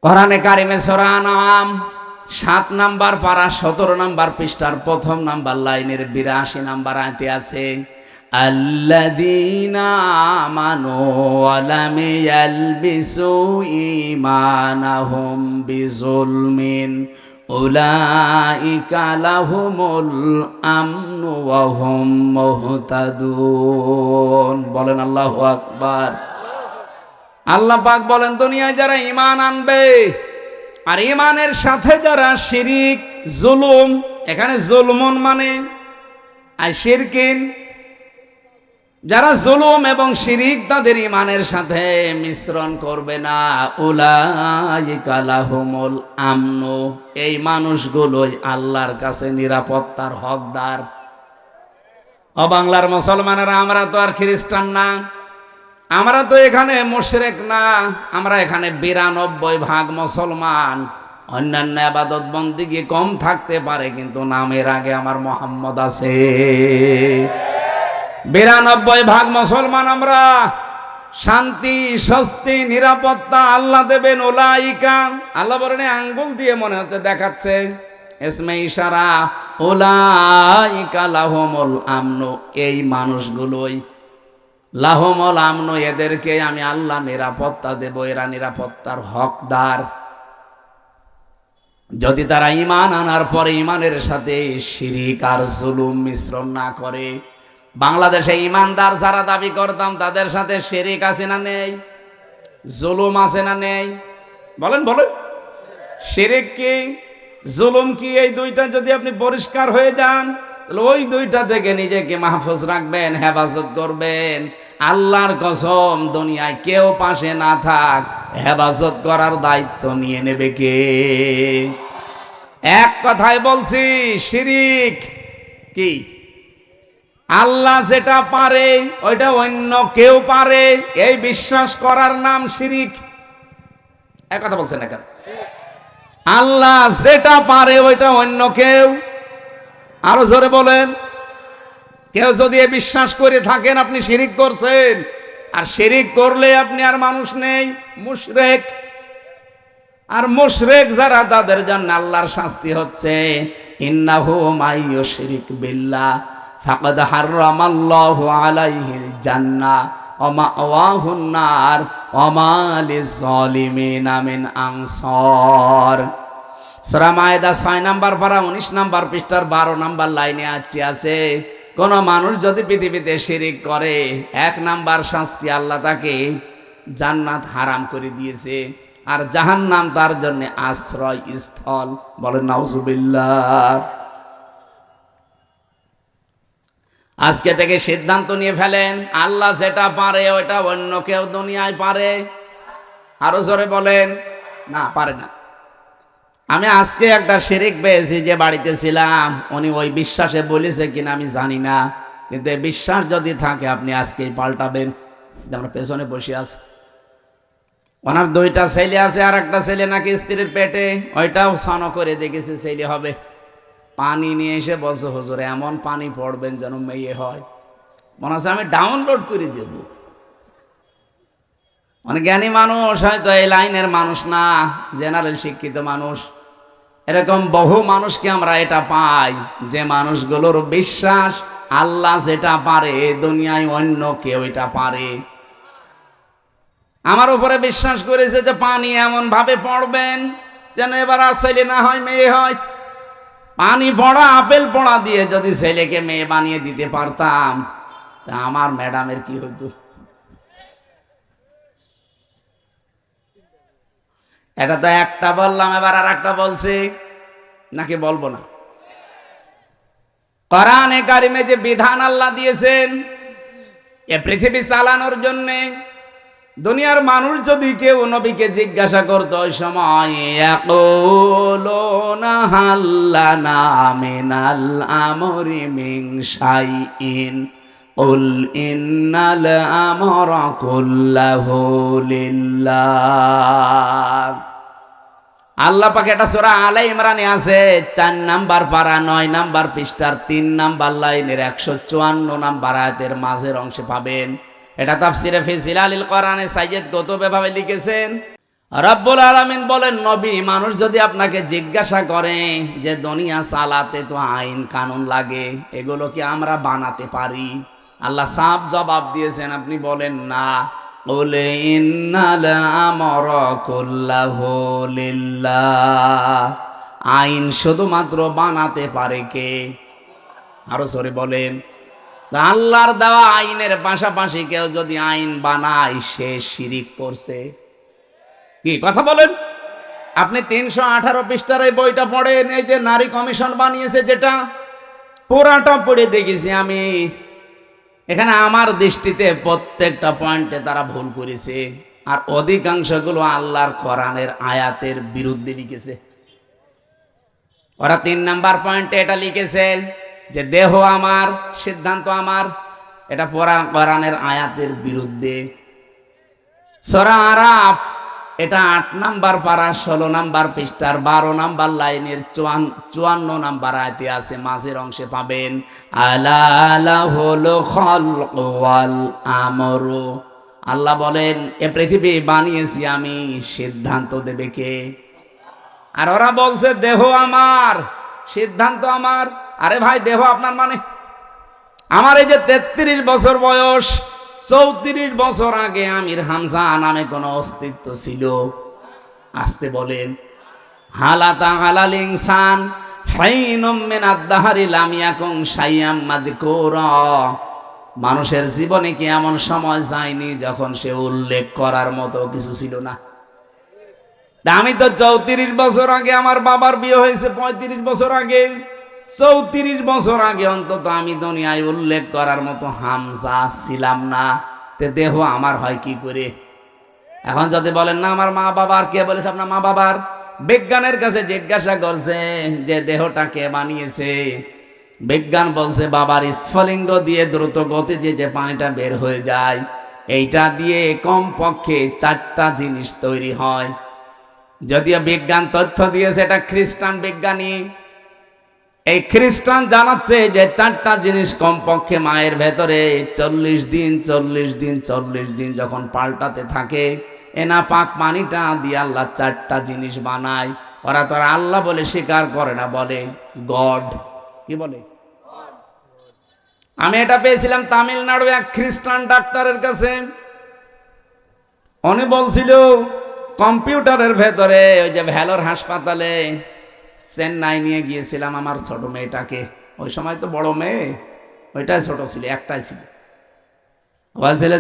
কোরআনে কারিমে সূরা আনআম ৭ নাম্বার পারা ১৭ নাম্বার পৃষ্ঠার প্রথম নাম্বার লাইনের ৮২ নাম্বার আয়াতে আছে আল্লাযীনা আমানু ওয়া লাম ইয়ালবিসু ঈমানাহুম বিযুলমিন উলাইকা লাহুমুল আমনু ওয়া হুম মুহতাদুন। বলেন আল্লাহু আকবার। আল্লাহ পাক বলেন দুনিয়ায় যারা ঈমান আনবে আর ঈমানের সাথে যারা শিরিক জুলুম, এখানে জুলমুন মানে আর শিরকিন, যারা জুলুম এবং শিরিক তাদের ঈমানের সাথে মিশ্রণ করবে না, উলাইকা লাহুমুল আমনু, এই মানুষগুলোই আল্লাহর কাছে নিরাপত্তার হকদার। ও বাংলার মুসলমানেরা, আমরা তো আর খ্রিস্টান না, আমরা তো এখানে মুশরিক না, আমরা এখানে ৯২% মুসলমান। অন্যান্য ইবাদত বন্দেগী কম থাকতে পারে, কিন্তু নামের আগে আমার মোহাম্মদ আছে। ৯২% মুসলমান আমরা। শান্তি, স্বস্তি, নিরাপত্তা আল্লাহ দেবেন। উলাইকা, আল্লাহ বলেন আঙ্গুল দিয়ে মনে হচ্ছে দেখাচ্ছে, ইসমে ইশারা, উলাইকা লাহুমুল আমনু, এই মানুষগুলোই লাহুমুল আমনু, এদেরকে আমি আল্লাহ নিরাপত্তা দেব, এরা নিরাপত্তার হকদার। যদি তারা ঈমান আনার পরে ঈমানের সাথে শিরিক আর জুলুম মিশ্রণ না করে। বাংলাদেশে ঈমানদার যারা দাবি করতাম তাদের সাথে শিরিক আছে না নেই? জুলুম আছে না নেই? বলেন বলেন। শিরিক কি জুলুম কি, এই দুইটা যদি আপনি পরিষ্কার হয়ে যান, ওই দুইটা থেকে নিজেকে মাহফুজ রাখবেন, হেফাজত করবেন। আল্লাহর কসম, দুনিয়ায় কেউ পাশে না থাক, হেফাজত করার দায়িত্ব নিয়ে নেবে কে? এক কথায় বলছি, শিরিক কি? আল্লাহ যেটা পারে ওইটা অন্য কেউ পারে, এই বিশ্বাস করার নাম শিরিক। এক কথা বলছেন না কেন? আল্লাহ যেটা পারে ওইটা অন্য কেউ, আরো জোরে বলেন। কেউ যদি বিশ্বাস করে থাকেন আপনি শিরিক করছেন, আর শিরিক করলে আপনি আর মানুষ নেই, মুশরিক। আর মুশরিক যারা, তাদের জন্য আল্লাহর শাস্তি হচ্ছে ইন্নাহু মাইয়ুশরিক বিল্লাহ ফাকাদ হারামাল্লাহু আলাইহিল জান্নাহ ওয়া মাওয়াহুন নার ওয়া মা লিয-যালিমিনা মিন আনসার। সূরা মায়েদা ৬ নাম্বার পারা ১৯ নাম্বার পৃষ্ঠার ১২ নাম্বার লাইনে আয়াতটি আছে, কোন মানুষ যদি পৃথিবীতে শিরিক করে, ১ নাম্বার শাস্তি, আল্লাহ তাকে জান্নাত হারাম করে দিয়েছে, আর জাহান্নাম তার জন্য আশ্রয় স্থল। বলেন নাউজুবিল্লাহ। আজকে থেকে সিদ্ধান্ত নিয়ে ফেলেন, আল্লাহ যেটা পারে ওইটা অন্য কেউ দুনিয়ায় পারে। আরো জোরে বলেন, না পারে না। আমি আজকে একটা শিরিক পেয়েছি, যে বাড়িতে ছিলাম, উনি ওই বিশ্বাসে বলেছে কিনা আমি জানি না, কিন্তু এই বিশ্বাস যদি থাকে আপনি আজকেই পাল্টাবেন। আমরা পেছনে বসে আছি, ওনার 2টা ছেলে আছে, আর একটা ছেলে নাকি স্ত্রীর পেটে, ওইটাও সানো করে দেখেছে ছেলে হবে। পানি নিয়ে এসে বলছে হুজুর এমন পানি পড়বেন যেন মেয়ে হয়। মনে হচ্ছে আমি ডাউনলোড করে দেব। অনেক জ্ঞানী মানুষ, হয়তো এই লাইনের মানুষ না, জেনারেল শিক্ষিত মানুষ, এরকম বহু মানুষকে আমরা এটা পাই, যে মানুষগুলোর বিশ্বাস আল্লাহ যেটা পারে দুনিয়ায় অন্য কেউ এটা পারে। আমার উপরে বিশ্বাস করেছে যে পানি এমন ভাবে পড়বেন যেন এবার আর ছেলে না হয় মেয়ে হয়। পানি পড়া, আপেল পড়া দিয়ে যদি ছেলেকে মেয়ে বানিয়ে দিতে পারতাম, তা আমার ম্যাডামের কি হতো? এটা তো একটা বললাম, এবার আর একটা বলছি, নাকি বলবো না? কোরআনে কারিমে যে বিধান আল্লাহ দিয়েছেন এ পৃথিবী চালানোর জন্য, দুনিয়ার মানুষ যদি কেউ নবীকে জিজ্ঞাসা করতো ওই সময়, ইয়াকুলুনা হাল্লানা মিনাল আমরি মিন শাইইন কুল ইন্নাল আমরা কুল্লাহু লিল্লাহ। আল্লাহ পাক এটা সূরা আলে ইমরানে আছে, 4 নাম্বার পারা 9 নাম্বার পৃষ্ঠার 3 নাম্বার লাইনের 154 নাম্বার আয়াতের মাঝের অংশে পাবেন। এটা তাফসিরে ফি জিলালিল কোরআনে সাইয়্যিদ কুতুব এভাবে লিখেছেন, রাব্বুল আলামিন বলেন, নবী, মানুষ যদি আপনাকে জিজ্ঞাসা করে যে দুনিয়া চালাতে তো আইন কানুন লাগে, এগুলো কি আমরা বানাতে পারি? আল্লাহ সাফ জবাব দিয়েছেন, আপনি বলেন না। বলে ইন্নাল আমরা কুল্লাহু লিল্লাহ, আইন শুধুমাত্র বানাতে পারে কে? আরো জোরে বলেন। আল্লাহর দেওয়া আইনের পাশাপাশি কেউ যদি আইন বানায়, সে শিরিক করছে। কি কথা বলেন? আপনি 318 পৃষ্ঠার এই বইটা পড়েন, এই যে নারী কমিশন বানিয়েছে, যেটা পুরাটা পড়ে দেখেছি আমি। এখানে আমার দৃষ্টিতে প্রত্যেকটা পয়েন্টে তারা ভুল করেছে, আর অধিকাংশগুলো আল্লাহর কোরআনের আয়াতের বিরুদ্ধে লিখেছে। ওরা 3 নাম্বার পয়েন্টে এটা লিখেছে যে দেহ আমার, সিদ্ধান্ত আমার। এটা কোরআনের আয়াতের বিরুদ্ধে। সূরা আরাফ, এটা 8 নাম্বার পারা 16 নাম্বার পৃষ্ঠার 12 নাম্বার লাইনের 54 নাম্বার আয়াতে আছে, মাঝের অংশে পাবেন আলা লাহুল খালকু ওয়াল আমরু। আল্লাহ বলেন, এ পৃথিবী বানিয়েছি আমি, সিদ্ধান্ত দেবে কে? আর ওরা বলছে দেহ আমার, সিদ্ধান্ত আমার। আরে ভাই, দেহ আপনার মানে? আমার এই যে 33 বছর বয়স, 34 বছর আগে আমির হামজা নামে কোন অস্তিত্ব ছিল? আসতে বলেন। হালাতা আলাল ইনসান হাইনুম মিনাদ দাহরি লাম ইয়াকুন শাইয়াম মাযকুরা। মানুষের জীবনে কি এমন সময় যায়নি যখন সে উল্লেখ করার মতো কিছু ছিল না? আমি তো 34 বছর আগে আমার বাবার বিয়ে হয়েছে, 35 বছর আগে, 34 বছর আগে অন্তত আমি দুনিয়ায় উল্লেখ করার মতো হামজা ছিলাম না। তে দেহ আমার হয় কি করে? এখন যদি বলেন না আমার মা বাবার, কে বলেছে আপনার মা বাবার? বিজ্ঞানের কাছে জিজ্ঞাসা করছে যে দেহটা কে বানিয়েছে? বিজ্ঞান বলছে বাবার স্ফলিঙ্গ দিয়ে দ্রুত গতিতে যে পানিটা বের হয়ে যায়, এইটা দিয়ে কমপক্ষে 4টা জিনিস তৈরি হয়। যদিও বিজ্ঞান তথ্য দিয়েছে, এটা খ্রিস্টান বিজ্ঞানী। এই খ্রিস্টান জানাচ্ছে যে 4টা জিনিস কমপক্ষে মায়ের ভেতরে 40 দিন 40 দিন 40 দিন যখন পাল্টাতে থাকে, এনা পাক পানিটা দিয়ে আল্লাহ 4টা জিনিস বানায়। ওরা তো আল্লাহ বলে স্বীকার করে না, বলে গড। কি বলে? আমি এটা পেয়েছিলাম তামিলনাড়ু এক খ্রিস্টান ডাক্তারের কাছে। উনি বলছিল কম্পিউটারের ভেতরে, ওই যে ভেলোর হাসপাতালে চেন্নাই নিয়ে গিয়েছিলাম আমার ছোট মেয়েটাকে। ওই সময় তো বড় মেয়ে, ওইটাই ছোট ছিল, একটাই ছিল। বলছিল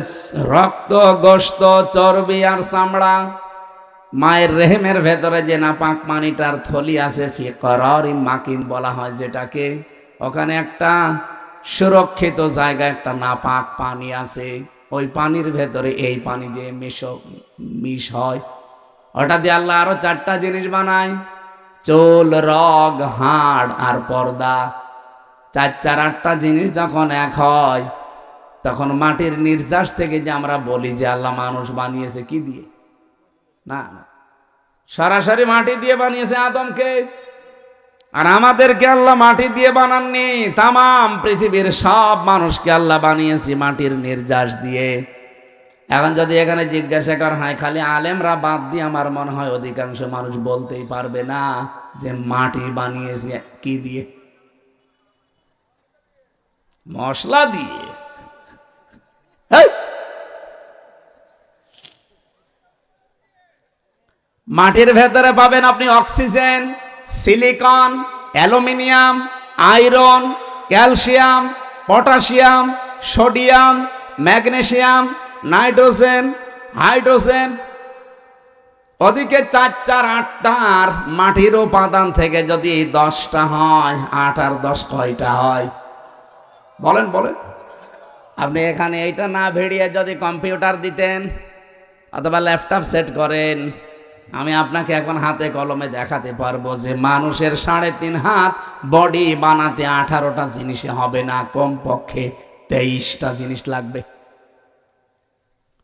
রক্ত, গোশত, চর্বি আর চামড়া, মায়ের রেহেমের ভেতরে যে নাপাক পানিটার থলি আছে, ফিকরারি মাকিন বলা হয় যেটাকে, ওখানে একটা সুরক্ষিত জায়গা, একটা নাপাক পানি আছে। ওই পানির ভেতরে এই পানি যে মিশ হয়, ওটা দিয়ে আল্লাহ আরো 4টা জিনিস বানায়, চুল, রগ, হাড় আর পর্দা। 8টা জিনিস যখন এক হয়, তখন মাটির নির্যাস থেকে যে আমরা বলি যে আল্লাহ মানুষ বানিয়েছে কি দিয়ে? না, সরাসরি মাটি দিয়ে বানিয়েছে আদমকে। আর আমাদেরকে আল্লাহ মাটি দিয়ে বানাননি, তামাম পৃথিবীর সব মানুষকে আল্লাহ বানিয়েছে মাটির নির্যাস দিয়ে। এখন যদি এখানে জিজ্ঞাসা করা হয়, খালি আলেমরা বাদ দিয়ে আমার মনে হয় অধিকাংশ মানুষ বলতেই পারবে না যে মাটি বানিয়েছে কি দিয়ে? মশলা দিয়ে। মাটির ভেতরে পাবেন আপনি oxygen, silicon, aluminium, iron, calcium, potassium, sodium, magnesium, nitrogen, hydrogen. ওদিকে 4 4 8টা। আর মাটির উপাদান থেকে যদি 10টা হয়, 8 আর 10 কয়টা হয়? বলেন বলেন। আপনি এখানে এইটা না ভেড়িয়ে যদি কম্পিউটার দিতেন অথবা ল্যাপটপ সেট করেন, আমি আপনাকে এখন হাতে কলমে দেখাতে পারবো যে মানুষের 3.5 হাত বডি বানাতে 18টা জিনিসে হবে না, কমপক্ষে 23টা জিনিস লাগবে।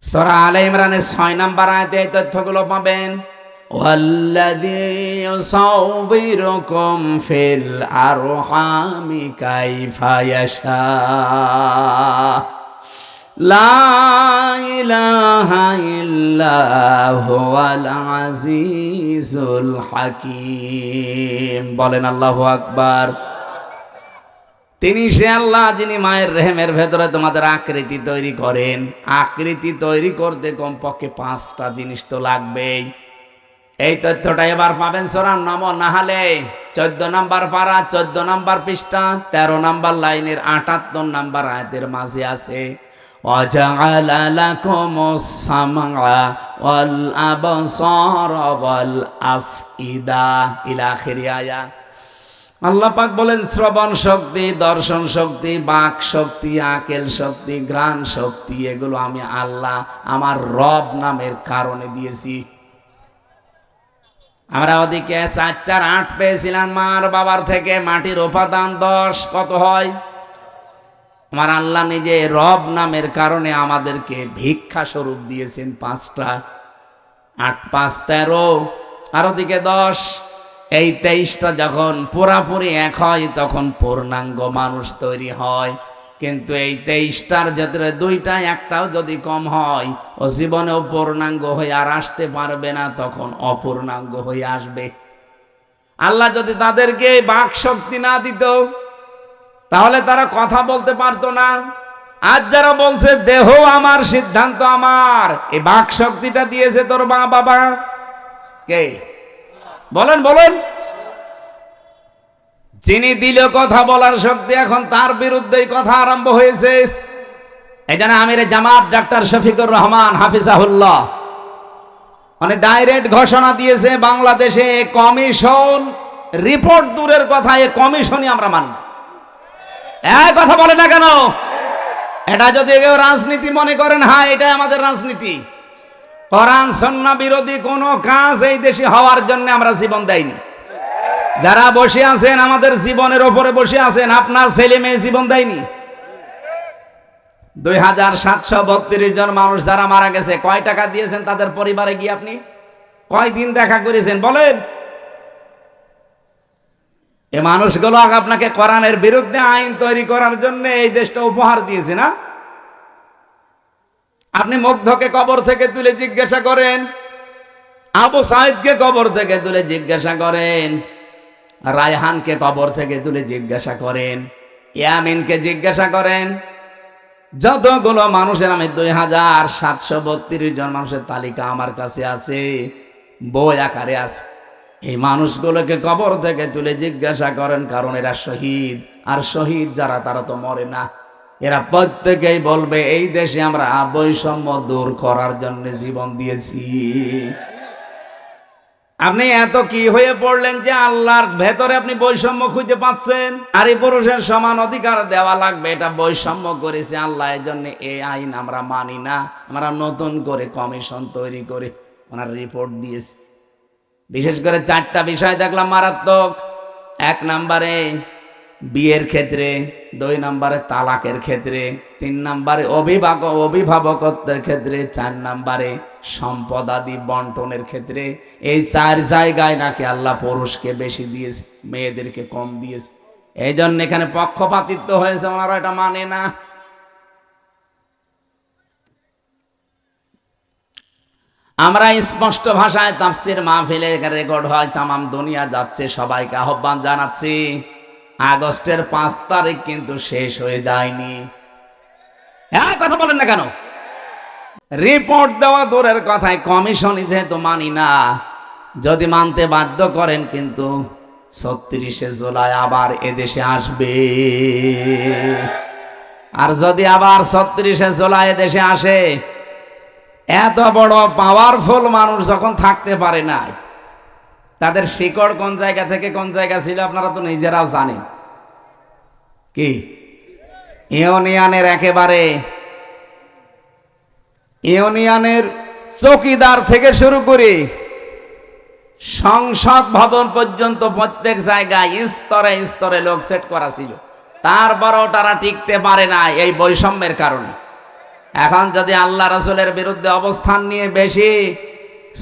সূরা আলে ইমরানের 6 নাম্বার আয়াতে এই তথ্যগুলো পাবেন। ওয়াল্লাযী ইউসাউবিরুকুম ফিল আরহামি কাইফা ইয়াশা। লা ইলাহা ইল্লা হুয়াল আজিজুল হাকীম। বলেন আল্লাহু আকবার। তিনি সে আল্লাহ যিনি মায়ের রেহেমের ভেতরে তোমাদের আকৃতি তৈরি করেন। আকৃতি তৈরি করতে কমপক্ষে 5টা জিনিস তো লাগবেই। এই তথ্যটা এবার পাবেন সূরা নাহলে 14 নম্বর পারা, 14 নম্বর পৃষ্ঠা, 13 নম্বর লাইনের 78 নম্বর আয়াতের মাঝে আছে। وَجَعَلَ لَكُمُ السَّمْعَ وَالْأَبْصَارَ وَالْأَفْئِدَةَ ইলা আখিরি আয়া। আল্লাহ পাক বলেন শ্রবণ শক্তি, দর্শন শক্তি, বাক শক্তি, আকেল শক্তি, ঘ্রাণ শক্তি, এগুলো আমি আল্লাহ আমার রব নামের কারণে দিয়েছি। আমরা ওদিকে 4 4 8 পেয়েছিলাম মার বাবার থেকে, মাটির উপাদান 10, কত হয়? আমার আল্লাহ নিজে রব নামের কারণে আমাদেরকে ভিক্ষা স্বরূপ দিয়েছেন 5টা। 8 5 13, আর ওদিকে 10, এই 23টা যখন পুরাপুরি এক হয় তখন পূর্ণাঙ্গ মানুষ তৈরি হয়। কিন্তু এই 23টার ভেতরে 2টা একটাও যদি কম হয় ও জীবনেও পূর্ণাঙ্গ হয়ে আর আসতে পারবে না, তখন অপূর্ণাঙ্গ হয়ে আসবে। আল্লাহ যদি তাদেরকে বাক শক্তি না দিত তাহলে তারা কথা বলতে পারতো না। আজ যারা বলছে দেহ আমার, সিদ্ধান্ত আমার, এই বাক শক্তিটা দিয়েছে তোর মা বাবা কে? বলেন বলেন। যিনি দিল কথা বলার শক্তি, এখন তার বিরুদ্ধেই কথা আরম্ভ হয়েছে। এই জন্য আমির জামাত ডাক্তার শফিকুর রহমান হাফিজাহুল্লাহ মানে ডাইরেক্ট ঘোষণা দিয়েছে, বাংলাদেশে কমিশন রিপোর্ট দূরের কথা, এই কমিশনই আমরা মানব। এই কথা বলে না কেন? এটা যদি কেউ রাজনীতি মনে করেন, হ্যাঁ এটাই আমাদের রাজনীতি। কোরআন সুন্নাহ বিরোধী কোনো কাজ এই দেশে হওয়ার জন্য আমরা জীবন দেইনি। যারা বসে আছেন আমাদের জীবনের ওপরে বসে আছেন, আপনার ছেলে মেয়ে জীবন দেয়নি। 2732 জন মানুষ যারা মারা গেছে, কয় টাকা দিয়েছেন তাদের পরিবারে গিয়ে? আপনি কয়দিন দেখা করেছেন বলেন? এই মানুষগুলো আপনাকে কোরআনের বিরুদ্ধে আইন তৈরি করার জন্য এই দেশটা উপহার দিয়েছে না? আপনি মুগ্ধকে কবর থেকে তুলে জিজ্ঞাসা করেন, আবু সাইদকে কবর থেকে তুলে জিজ্ঞাসা করেন, রায়হানকে কবর থেকে তুলে জিজ্ঞাসা করেন, ইয়ামিনকে জিজ্ঞাসা করেন, যতগুলো মানুষের আমি 2732 জন মানুষের তালিকা আমার কাছে আছে, বই আকারে আছে। এই মানুষগুলোকে কবর থেকে তুলে জিজ্ঞাসা করেন, কারণ এরা শহীদ। আর শহীদ যারা তারা তো মরে না। এরা প্রত্যেকেই বলবে এই দেশে আমরা বৈষম্য দূর করার জন্য জীবন দিয়েছি। আপনি এত কি হয়ে পড়লেন যে আল্লাহর ভেতরে আপনি বৈষম্য খুঁজে পাচ্ছেন? নারী পুরুষের সমান অধিকার দেওয়া লাগবে, এটা বৈষম্য করেছে আল্লাহ। এই জন্য এই আইন আমরা মানি না। আমরা নতুন করে কমিশন তৈরি করে ওনার রিপোর্ট দিয়েছি। বিশেষ করে 4টা বিষয় দেখলাম মারাত্মক। 1 নম্বরে বিয়ের ক্ষেত্রে, 2 নম্বরে তালাকের ক্ষেত্রে, 3 নম্বরে অভিভাবকত্বের ক্ষেত্রে, 4 নম্বরে সম্পদাদি বন্টনের ক্ষেত্রে। এই 4 জায়গায় নাকি আল্লাহ পুরুষকে বেশি দিয়েছে, মেয়েদেরকে কম দিয়েছে। এই জন্য এখানে পক্ষপাতিত্ব হয়েছে, ওনারা এটা মানে না। আমরা স্পষ্ট ভাষায় তাফসীর মাহফিলে রেকর্ড হয়, তামাম দুনিয়া যাচ্ছে, সবাইকে আহ্বান জানাচ্ছি, আগস্টের 5 তারিখ কিন্তু শেষ হয়ে যায়নি। হ্যাঁ কথা বলেন না কেন? রিপোর্ট দেওয়া দূরের কথায় কমিশনই যেহেতু মানি না, যদি মানতে বাধ্য করেন কিন্তু 36শে জুলাই আবার এদেশে আসবে। আর যদি আবার 36শে জুলাই এদেশে আসে, এত বড় পাওয়ারফুল মানুষ যখন থাকতে পারে না, তাদের শিকড় কোন জায়গা থেকে কোন জায়গা ছিল আপনারা তো নিজেরাও জানেন। কি ইউনিয়নের একেবারে ইউনিয়নের চৌকিদার থেকে শুরু করে সংসদ ভবন পর্যন্ত প্রত্যেক জায়গায় স্তরে স্তরে লোক সেট করা ছিল। তারপরও তারা টিকতে পারে না এই বৈষম্যের কারণে। এখন যদি আল্লাহ রাসূলের বিরুদ্ধে অবস্থান নিয়ে বেশি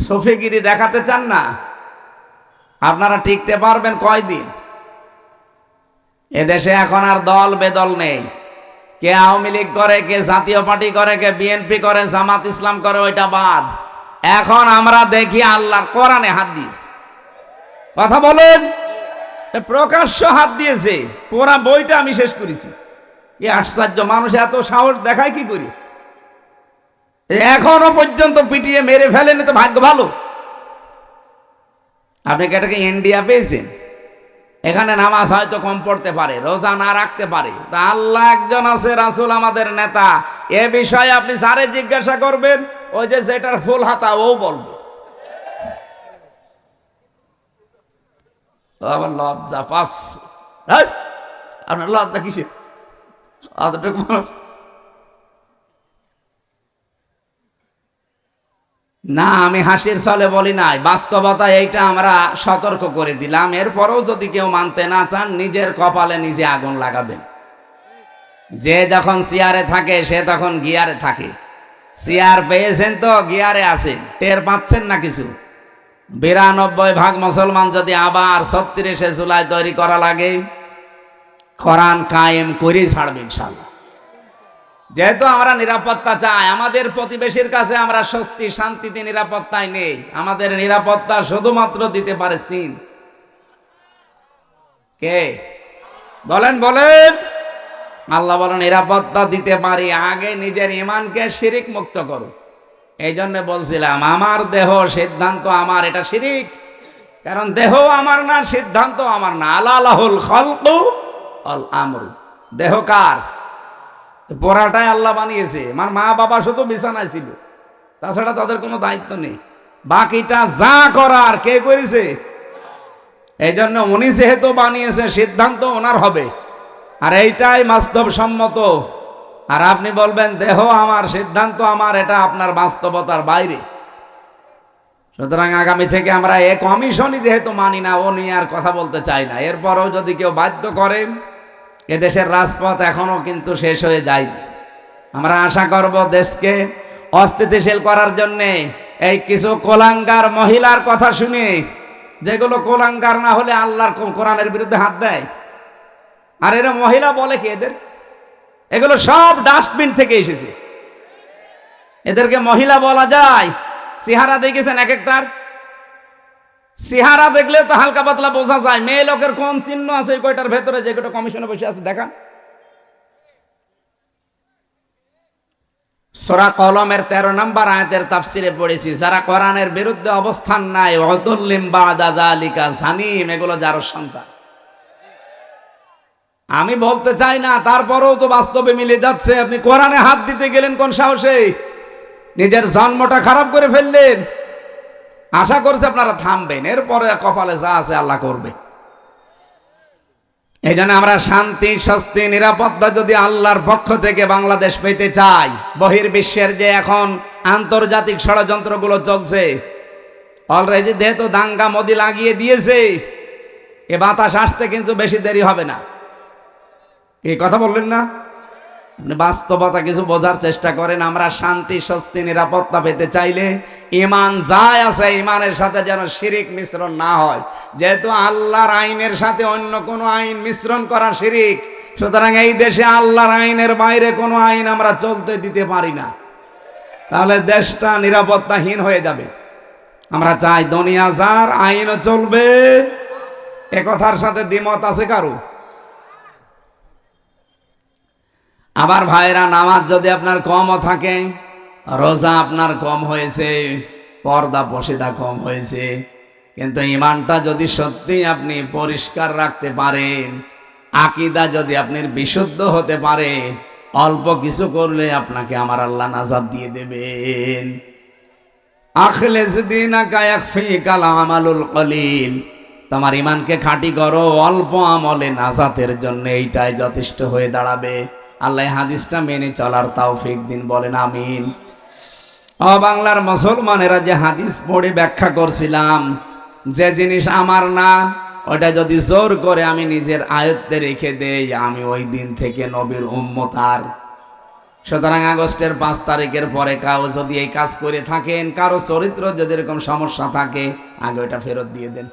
সুফিগিরি দেখাতে চান না, আপনারা টিকতে পারবেন কয়দিন? এদেশে এখন আর দল বেদল নেই। কে আওয়ামী লীগ করে, কে জাতীয় পার্টি করে, কে বিএনপি করে, জামাত ইসলাম করে, ওইটা বাদ। এখন আমরা দেখি আল্লাহর কোরআনে হাত দিয়েছে। কথা বলেন, প্রকাশ্য হাত দিয়েছে। পুরা বইটা আমি শেষ করেছি। কি আশ্চর্য, মানুষ এত সাহস দেখায় কি করি? এখনো পর্যন্ত পিটিয়ে মেরে ফেলেনি তো ভাগ্য ভালো। আপনি কি এটাকে ইন্ডিয়া পেয়েছেন? এখানে নামাজ হয়তো কম পড়তে পারে, রোজা না রাখতে পারে, তা আল্লাহ একজন আছে, রাসূল আমাদের নেতা। এ বিষয়ে আপনি যারে জিজ্ঞাসা করবেন, ওই যে যেটার ফুল হাতা ও বলবে। আবার লজ্জা পাচ্ছে। আপনার লজ্জা কিসের? না, আমি হাসির ছলে বলি নাই, বাস্তবতা এইটা আমরা সতর্ক করে দিলাম। এরপরেও যদি কেউ মানতে না চান, নিজের কপালে নিজে আগুন লাগাবেন। যে যখন চেয়ারে থাকে সে তখন গিয়ারে থাকে। চেয়ার পেয়েছেন তো গিয়ারে আছেন, টের পাচ্ছেন না কিছু। 92% মুসলমান যদি আবার 36শে জুলাই তৈরি করা লাগে, কোরআন কায়েম করেই ছাড়বে ইনশাআল্লাহ। যেহেতু আমরা নিরাপত্তা চাই, আমাদের প্রতিবেশীর কাছে আমরা স্বস্তি শান্তিতে নিরাপত্তায় নেই। আমাদের নিরাপত্তা শুধুমাত্র দিতে পারে চীন। কে বলেন? বলেন। আল্লাহ বলেন নিরাপত্তা দিতে পারি, আগে নিজের ঈমানকে শিরিক মুক্ত করো। এই জন্য বলছিলাম আমার দেহ সিদ্ধান্ত আমার, এটা শিরিক। কারণ দেহ আমার না, সিদ্ধান্ত আমার না। আলাহুল খালকু আল আমরু। দেহ কার? পোড়াটাই আল্লাহ বানিয়েছে। আমার মা বাবা শুধু বিছানায় ছিল, তাছাড়া তাদের কোনো দায়িত্ব নেই। বাকিটা যা করার কে করেছে? এই জন্য উনি যেহেতু বানিয়েছে, সিদ্ধান্ত ওনার হবে, আর এইটাই বাস্তবসম্মত। আর আপনি বলবেন দেহ আমার, সিদ্ধান্ত আমার, এটা আপনার বাস্তবতার বাইরে। সুতরাং আগামী থেকে আমরা এ কমিশনই যেহেতু মানি না, ও নিয়ে আর কথা বলতে চাই না। এরপরও যদি কেউ বাধ্য করেন, এদেশের রাজপথ এখনো কিন্তু শেষ হয়ে যায়নি। আমরা আশা করব দেশকে অস্থিতিশীল করার জন্যে এই কিছু কোলাঙ্গার মহিলার কথা শুনে, যেগুলো কোলাঙ্গার না হলে আল্লাহর কোরআনের বিরুদ্ধে হাত দেয়। আর এরা মহিলা বলে কি এদের? এগুলো সব ডাস্টবিন থেকে এসেছে। এদেরকে মহিলা বলা যায়? চেহারা দেখেছেন এক একটার? চেহারা দেখলে তো হালকা পাতলা বোঝা যায় মেয়ে লোকের কোন চিহ্ন আছে কয়টার ভেতরে, যে কয়টা কমিশনে বসে আছে দেখান। সূরা কলমের 13 নম্বর আয়াতের তাফসিরে পড়েছি, যারা কোরআনের বিরুদ্ধে অবস্থান নাই, ওয়াদুল্লিম বাদা যালিকা জানিম, এগুলো যার সন্তান। আমি বলতে চাই না, তারপরেও তো বাস্তবে মিলে যাচ্ছে। আপনি কোরআনে হাত দিতে গেলেন কোন সাহসে? নিজের জন্মটা খারাপ করে ফেললেন। আশা করছি আপনারা থামবেন, এরপরে কপালে যা আছে আল্লাহ করবে। এই জন্য আমরা শান্তি, স্বস্তি, নিরাপত্তা যদি আল্লাহর পক্ষ থেকে বাংলাদেশ পেতে চাই, বহির্বিশ্বের যে এখন আন্তর্জাতিক ষড়যন্ত্রগুলো চলছে, অলরেডি যেহেতু দাঙ্গা মোদি লাগিয়ে দিয়েছে, এ বাতাস আসতে কিন্তু বেশি দেরি হবে না। এই কথা বললেন না? বাস্তবতা কিছু বোঝার চেষ্টা করেন। আমরা শান্তি, স্বস্তি, নিরাপত্তা পেতে চাইলে ঈমান যায় আছে, ঈমানের সাথে যেন শিরিক মিশ্রণ না হয়। যেহেতু আল্লাহর আইনের সাথে অন্য কোনো আইন মিশ্রণ করা শিরিক, সুতরাং এই দেশে আল্লাহর আইনের বাইরে কোনো আইন আমরা চলতে দিতে পারি না, তাহলে দেশটা নিরাপত্তাহীন হয়ে যাবে। আমরা চাই দুনিয়া যার, আইনও চলবে। এ কথার সাথে দ্বিমত আছে কারো? আবার ভাইরা, নামাজ যদি আপনার কমও থাকে, রোজা আপনার কম হয়েছে, পর্দা পশিদা কম হয়েছে, কিন্তু ঈমানটা যদি সত্যি আপনি পরিষ্কার রাখতে পারেন, আকীদা যদি আপনার বিশুদ্ধ হতে পারে, অল্প কিছু করলে আপনাকে আমার আল্লাহ নাজাত দিয়ে দেবেন। আখলিস দীনাকা ইয়াকফিকাল আমালুল কলিল। তোমার ঈমানকে খাঁটি করো, অল্প আমলে নাজাতের জন্য এইটাই যথেষ্ট হয়ে দাঁড়াবে। আল্লাহ হাদিসটা মেনে চলার তৌফিক দিন, বলেন আমিন। বাংলার মুসলমানেরা যে হাদিস পড়ে ব্যাখ্যা করছিলাম, যে জিনিস আমার না, ওটা যদি জোর করে আমি নিজের আয়ত্তে রেখে দেই, আমি ওই দিন থেকে নবীর উম্মত। আর সুতরাং আগস্টের 5 তারিখের পরে কাউ যদি এই কাজ করে থাকেন, কারো চরিত্র যদি এরকম সমস্যা থাকে, আগে ওটা ফেরত দিয়ে দেন।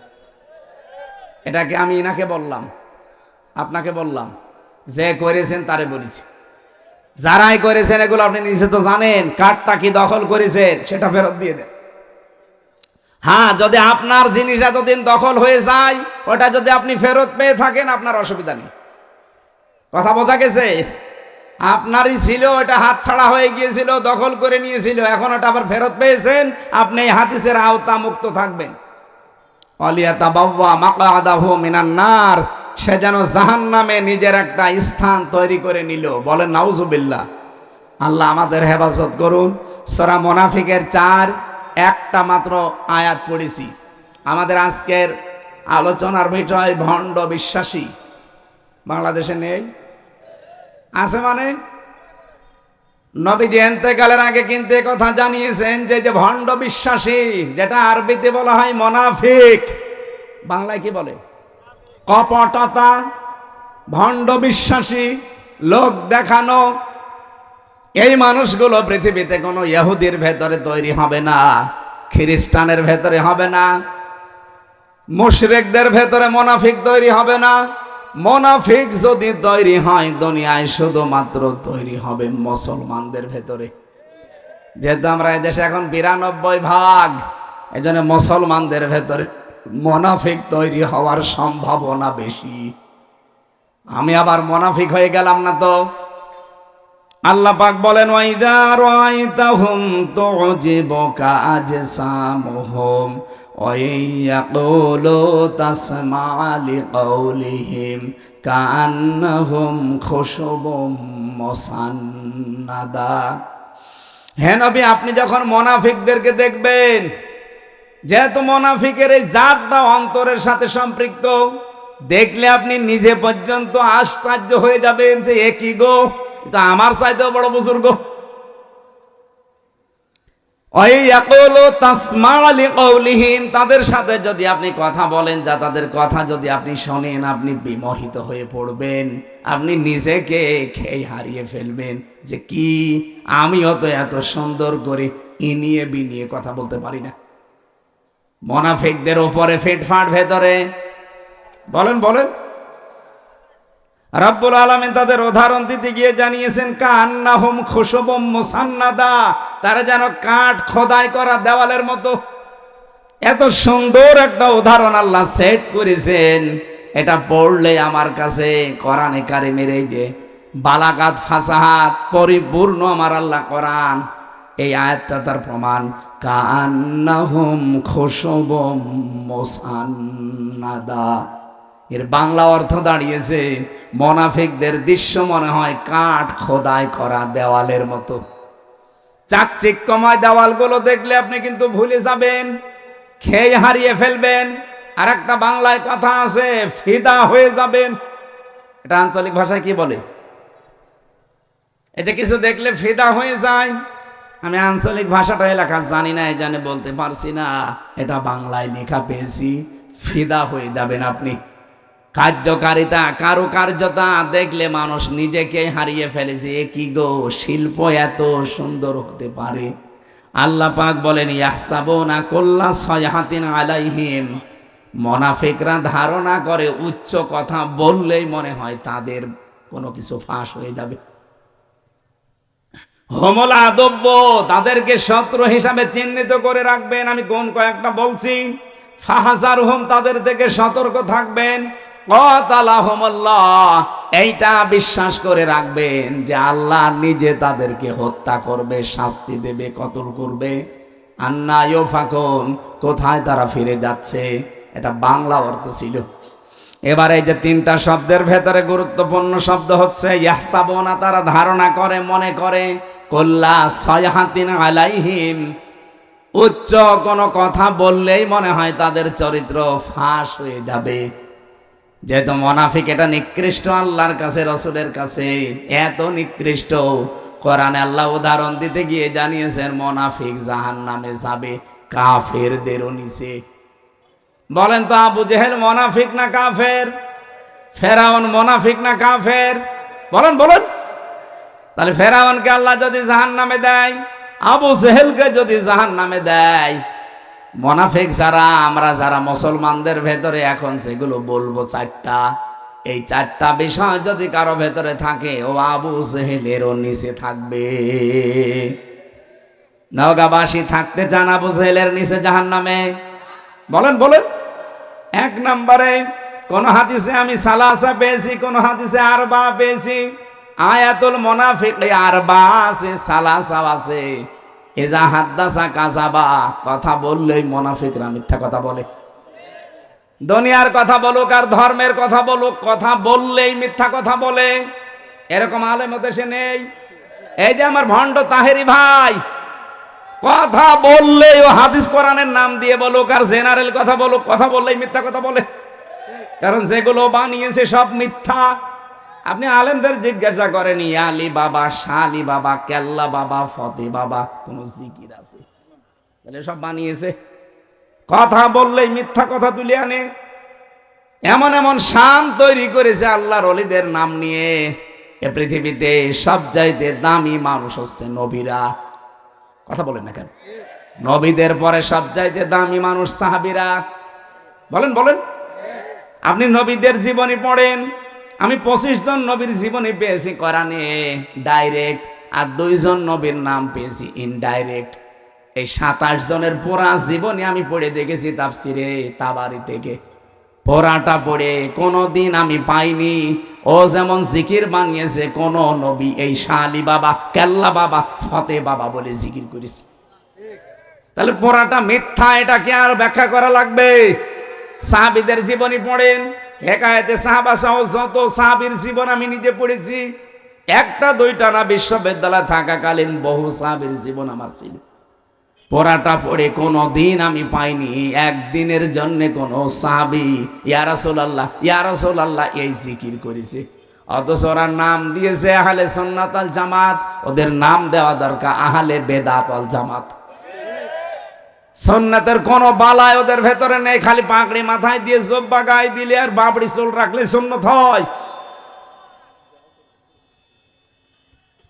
এটাকে আমি ইনাকে বললাম, আপনাকে বললাম, যে করেছেন তারে বলেছি। যারাই করেছেন এগুলো আপনি নিজে তো জানেন, কার্ডটা কি দখল করেছেন সেটা ফেরত দিয়ে দেন। হ্যাঁ, যদি আপনার জিনিস এতদিন দখল হয়ে যায়, ওটা যদি আপনি ফেরত পেয়ে থাকেন আপনার অসুবিধা নেই। কথা বোঝা গেছে? আপনারই ছিল, ওটা হাতছাড়া হয়ে গিয়েছিল, দখল করে নিয়েছিল, এখন ওটা আবার ফেরত পেয়েছেন, আপনি এই হাদিসের আওতা মুক্ত থাকবেন। অলিয়াতাবাওয়া মাকআদাহু মিনান নার, সে যেন জাহান্নামে নিজের একটা স্থান তৈরি করে নিল। বলেন নাউজুবিল্লাহ। আল্লাহ আমাদের হেফাজত করুন। সূরা মুনাফিকের 4 একটা মাত্র আয়াত পড়েছি। আমাদের আজকের আলোচনার বিষয় ভণ্ড বিশ্বাসী। বাংলাদেশে নেই, আছে মানে নবীজি ইন্তেকালের আগে কিন্তু এই কথা জানিয়েছেন যে ভণ্ড বিশ্বাসী, যেটা আরবিতে বলা হয় মুনাফিক, বাংলায় কি বলে? কপটতা, ভণ্ড বিশ্বাসী, লোক দেখানো। এই মানুষগুলো পৃথিবীতে কোনো ইহুদির ভেতরে তৈরি হবে না, খ্রিস্টানের ভেতরে হবে না, মুশরিকদের ভেতরে মুনাফিক তৈরি হবে না। মুনাফিক যদি তৈরি হয় দুনিয়ায় শুধুমাত্র তৈরি হবে মুসলমানদের ভেতরে। যেহেতু আমরা এই দেশে এখন 92%, এই জন্য মুসলমানদের ভেতরে মুনাফিক তৈরি হওয়ার সম্ভাবনা বেশি। আমি আবার মুনাফিক হয়ে গেলাম না তো? আল্লাহ পাক বলেন ওয়াইদা রাআইতাহুম তুজিবুকা আজসামুহুম ওয়া ইয়াকুলু তাসমা'ু লিকাউলিহিম কাআন্নাহুম খুশুবুম মুসান্নাদা। হে নবী, আপনি যখন মুনাফিকদেরকে দেখবেন, যেহেতু মুনাফিকের এই জাতটা অন্তরের সাথে সম্পৃক্ত, দেখলে আপনি নিজে পর্যন্ত আশ্চর্য হয়ে যাবেন যে এ কি গো, এটা আমার চাইতেও বড় বুজুর্গ। তাদের সাথে যদি আপনি কথা বলেন, যা তাদের কথা যদি আপনি শোনেন, আপনি বিমোহিত হয়ে পড়বেন, আপনি নিজেকে খেয়ে হারিয়ে ফেলবেন যে কি আমিও তো এত সুন্দর করে ইনিয়ে বিনিয়ে কথা বলতে পারি না। মুনাফিকদের উপরে ফিটফাট ভেতরে। বলেন বলেন। রব্বুল আলামিন তাদের উদাহরণ দিতে গিয়ে জানিয়েছেন কান্নাহুম খুশুবুম মুসান্নাদা, তারা যেন কাঠ খোদাই করা দেওয়ালের মতো। এত সুন্দর একটা উদাহরণ আল্লাহ সেট করেছেন, এটা পড়লে আমার কাছে কোরআনে কারিমের এই যে বালাগাত ফাসাহাত পরিপূর্ণ আমার আল্লাহ কোরআন, এই আয়াতটা তার প্রমাণ। কান্নাহুম খুশুবুম মুসান্নাদা, এর বাংলা অর্থ দাঁড়িয়েছে মুনাফিকদের দৃশ্য মনে হয় কাঠ খোদাই করা দেওয়ালের মতো। চাকচিক্যময় দেওয়ালগুলো দেখলে আপনি কিন্তু ভুলে যাবেন, খেয়ে হারিয়ে ফেলবেন। আর একটা বাংলায় কথা আছে, ফিদা হয়ে যাবেন। এটা আঞ্চলিক ভাষায় কি বলে? এটা কিছু দেখলে ফিদা হয়ে যায়। আমি আঞ্চলিক ভাষাটা এলাকা জানি না, এই জানে বলতে পারছি না। এটা বাংলায় লেখা পেয়েছি, ফিদা হয়ে যাবেন আপনি। কার্যকারিতা, কারুকার্যতা দেখলে মানুষ নিজেকে হারিয়ে ফেলেছে। কি গো, শিল্প এত সুন্দর হতে পারে। আল্লাহ পাক বলেন ইয়াহসাবুনা কুল্লা সাইহাতিন আলাইহিম, মুনাফিকরা ধারণা করে উচ্চ কথা বললেই মনে হয় তাদের কোনো কিছু ফাঁস হয়ে যাবে। হুমুল আদব্য, তাদেরকে শত্রু হিসাবে চিহ্নিত করে রাখবেন। আমি কোন কয়েকটা বলছি। ফাহাজারহুম, তাদের থেকে সতর্ক থাকবেন। কাতালাহুমুল্লাহ, এইটা বিশ্বাস করে রাখবেন যে আল্লাহ নিজে তাদেরকে হত্যা করবে, শাস্তি দেবে, কতল করবে। আন্না ইউফাকুন, কোথায় তারা ফিরে যাচ্ছে। এটা বাংলা অর্থ ছিল। এবারে এই যে তিনটা শব্দের ভেতরে গুরুত্বপূর্ণ শব্দ হচ্ছে ইয়াহসাবুনা, তারা ধারণা করে, মনে করে। কুল্লা সাইহাতিন আলাইহিম, উচ্চ কোনো কথা বললেই মনে হয় তাদের চরিত্র ফাঁস হয়ে যাবে। যেহেতু মুনাফিক এটা নিকৃষ্ট আল্লাহর কাছে, রসুলের কাছে এত নিকৃষ্ট, কোরআনে আল্লাহ উদাহরণ দিতে গিয়ে জানিয়েছেন মুনাফিক জাহান্নামে যাবে কাফেরদেরও নিচে। বলেন তো, আবু জেহেল মুনাফিক না কাফের? ফেরাউন মুনাফিক না কাফের? বলেন বলেন। তাহলে ফেরাউনকে আল্লাহ যদি জাহান্নামে দেয়, আবু জেহেলকে যদি জাহান্নামে দেয়, মুনাফিক যারা আমরা, যারা মুসলমানদের ভেতরে এখন সেগুলো বলবো চারটা। এই চারটা বিষয় যদি কারো ভেতরে থাকে, ও আবু জেহেলেরও নিচে থাকবে। নওগাঁবাসী থাকতে চান আবু জেহেলের নিচে জাহান্নামে? বলেন বলেন। এক নম্বরে কোন হাদিসে আমি সালাসা পেয়েছি, কোন হাদিসে আরবা পেয়েছি। আয়াতুল মুনাফিক আরবা আছে, সালাসা আছে। এজা হাদ্দাসা কাযাবা, কথা বললেই মুনাফিকরা মিথ্যা কথা বলে। দুনিয়ার কথা বলুক আর ধর্মের কথা বলুক, কথা বললেই মিথ্যা কথা বলে। এরকম আলেম দেশে নেই। এই যে আমার ভণ্ড তাহেরি ভাই, কথা বললেই ও হাদিস কোরআনের নাম দিয়ে বলুক আর জেনারেল কথা বলুক, কথা বললেই মিথ্যা কথা বলে। কারণ যেগুলো বানিয়েছে সব মিথ্যা। আপনি আলেমদের জিজ্ঞাসা করেন, আলী বাবা, শালি বাবা, কেল্লা বাবা, ফতে বাবা, কোন জিকির আছে? তাহলে সব বানিয়েছে। কথা বললেই মিথ্যা কথা তুলে আনে। এমন এমন শান তৈরি করেছে আল্লাহর ওলিদের নাম নিয়ে। এ পৃথিবীতে সবচাইতে দামি মানুষ হচ্ছে নবীরা। কথা বলেন না কেন? নবীদের পরে সবচাইতে দামি মানুষ সাহাবীরা। বলেন বলেন। আপনি নবীদের জীবনী পড়েন। আমি 25 জন নবীর জীবনী পেয়েছি কোরআনে ডাইরেক্ট, আর 2 জন নবীর নাম পেয়েছি ইনডাইরেক্ট। এই 27 জনের পুরা জীবনী আমি পড়ে দেখেছি তাফসিরে তাবারি থেকে। পড়াটা পড়ে কোনোদিন আমি পাইনি ও যেমন জিকির বানিয়েছে কোন নবী এই শালি বাবা, কেল্লা বাবা, ফতে বাবা বলে জিকির করেছে। তাহলে পড়াটা মিথ্যা, এটাকে আর ব্যাখ্যা করা লাগবে? সাহাবীদের জীবনী পড়েন, হেকায়েতে সাহাবা সহ যত সাহাবীর জীবন আমি নিজে পড়েছি। একটা দুইটা না, বিশ্ববিদ্যালয়ে থাকাকালীন বহু সাহাবীর জীবন আমার ছিল। পড়াটা পড়ে কোনো দিন আমি পাইনি একদিনের জন্য কোন সাহাবী ইয়া রাসূলুল্লাহ, ইয়া রাসূলুল্লাহ এই জিকির করেছে। অথচ ওরা নাম দিয়েছে আহলে সুন্নাত ওয়াল জামাত। ওদের নাম দেওয়া দরকার আহলে বেদাত ওয়াল জামাত। সুন্নাতের কোন বালাই ওদের ভেতরে নেই। খালি পাগড়ি মাথায় দিয়ে জব্বা গায়ে দিলে আর বাবড়ি চুল রাখলে সুন্নত হয়?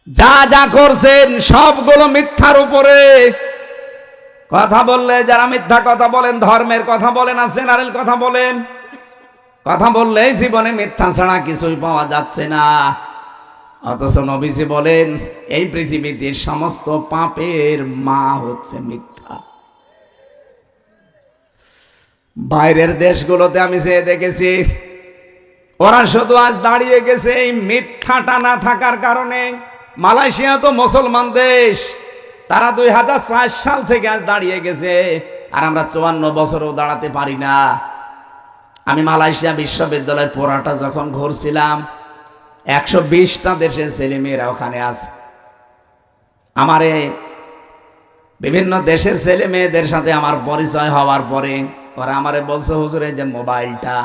যা যা করছেন সবগুলো মিথ্যার উপরে। কথা বললে যারা মিথ্যা কথা বলেন, ধর্মের কথা বলেন আর জেনারেল কথা বলেন, কথা বললেই জীবনে মিথ্যা ছাড়া কিছুই পাওয়া যাচ্ছে না। অথচ নবীজি বলেন এই পৃথিবীতে সমস্ত পাপের মা হচ্ছে মিথ্যা। বাইরের দেশগুলোতে আমি যেয়ে দেখেছি, ওরা শুধু আজ দাঁড়িয়ে গেছে এই মিথ্যাটা না থাকার কারণে। মালয়েশিয়া তো মুসলমান দেশ, তারা 2004 সাল থেকে আজ দাঁড়িয়ে গেছে, আর আমরা 54 বছরও দাঁড়াতে পারি না। আমি মালয়েশিয়া বিশ্ববিদ্যালয়ের পড়াটা যখন ঘুরছিলাম, 120টা দেশের ছেলেমেয়েরা ওখানে আছে। আমার বিভিন্ন দেশের ছেলে মেয়েদের সাথে আমার পরিচয় হওয়ার পরে ওরা আমারে বলছে, হুজুর এই যে মোবাইলটা,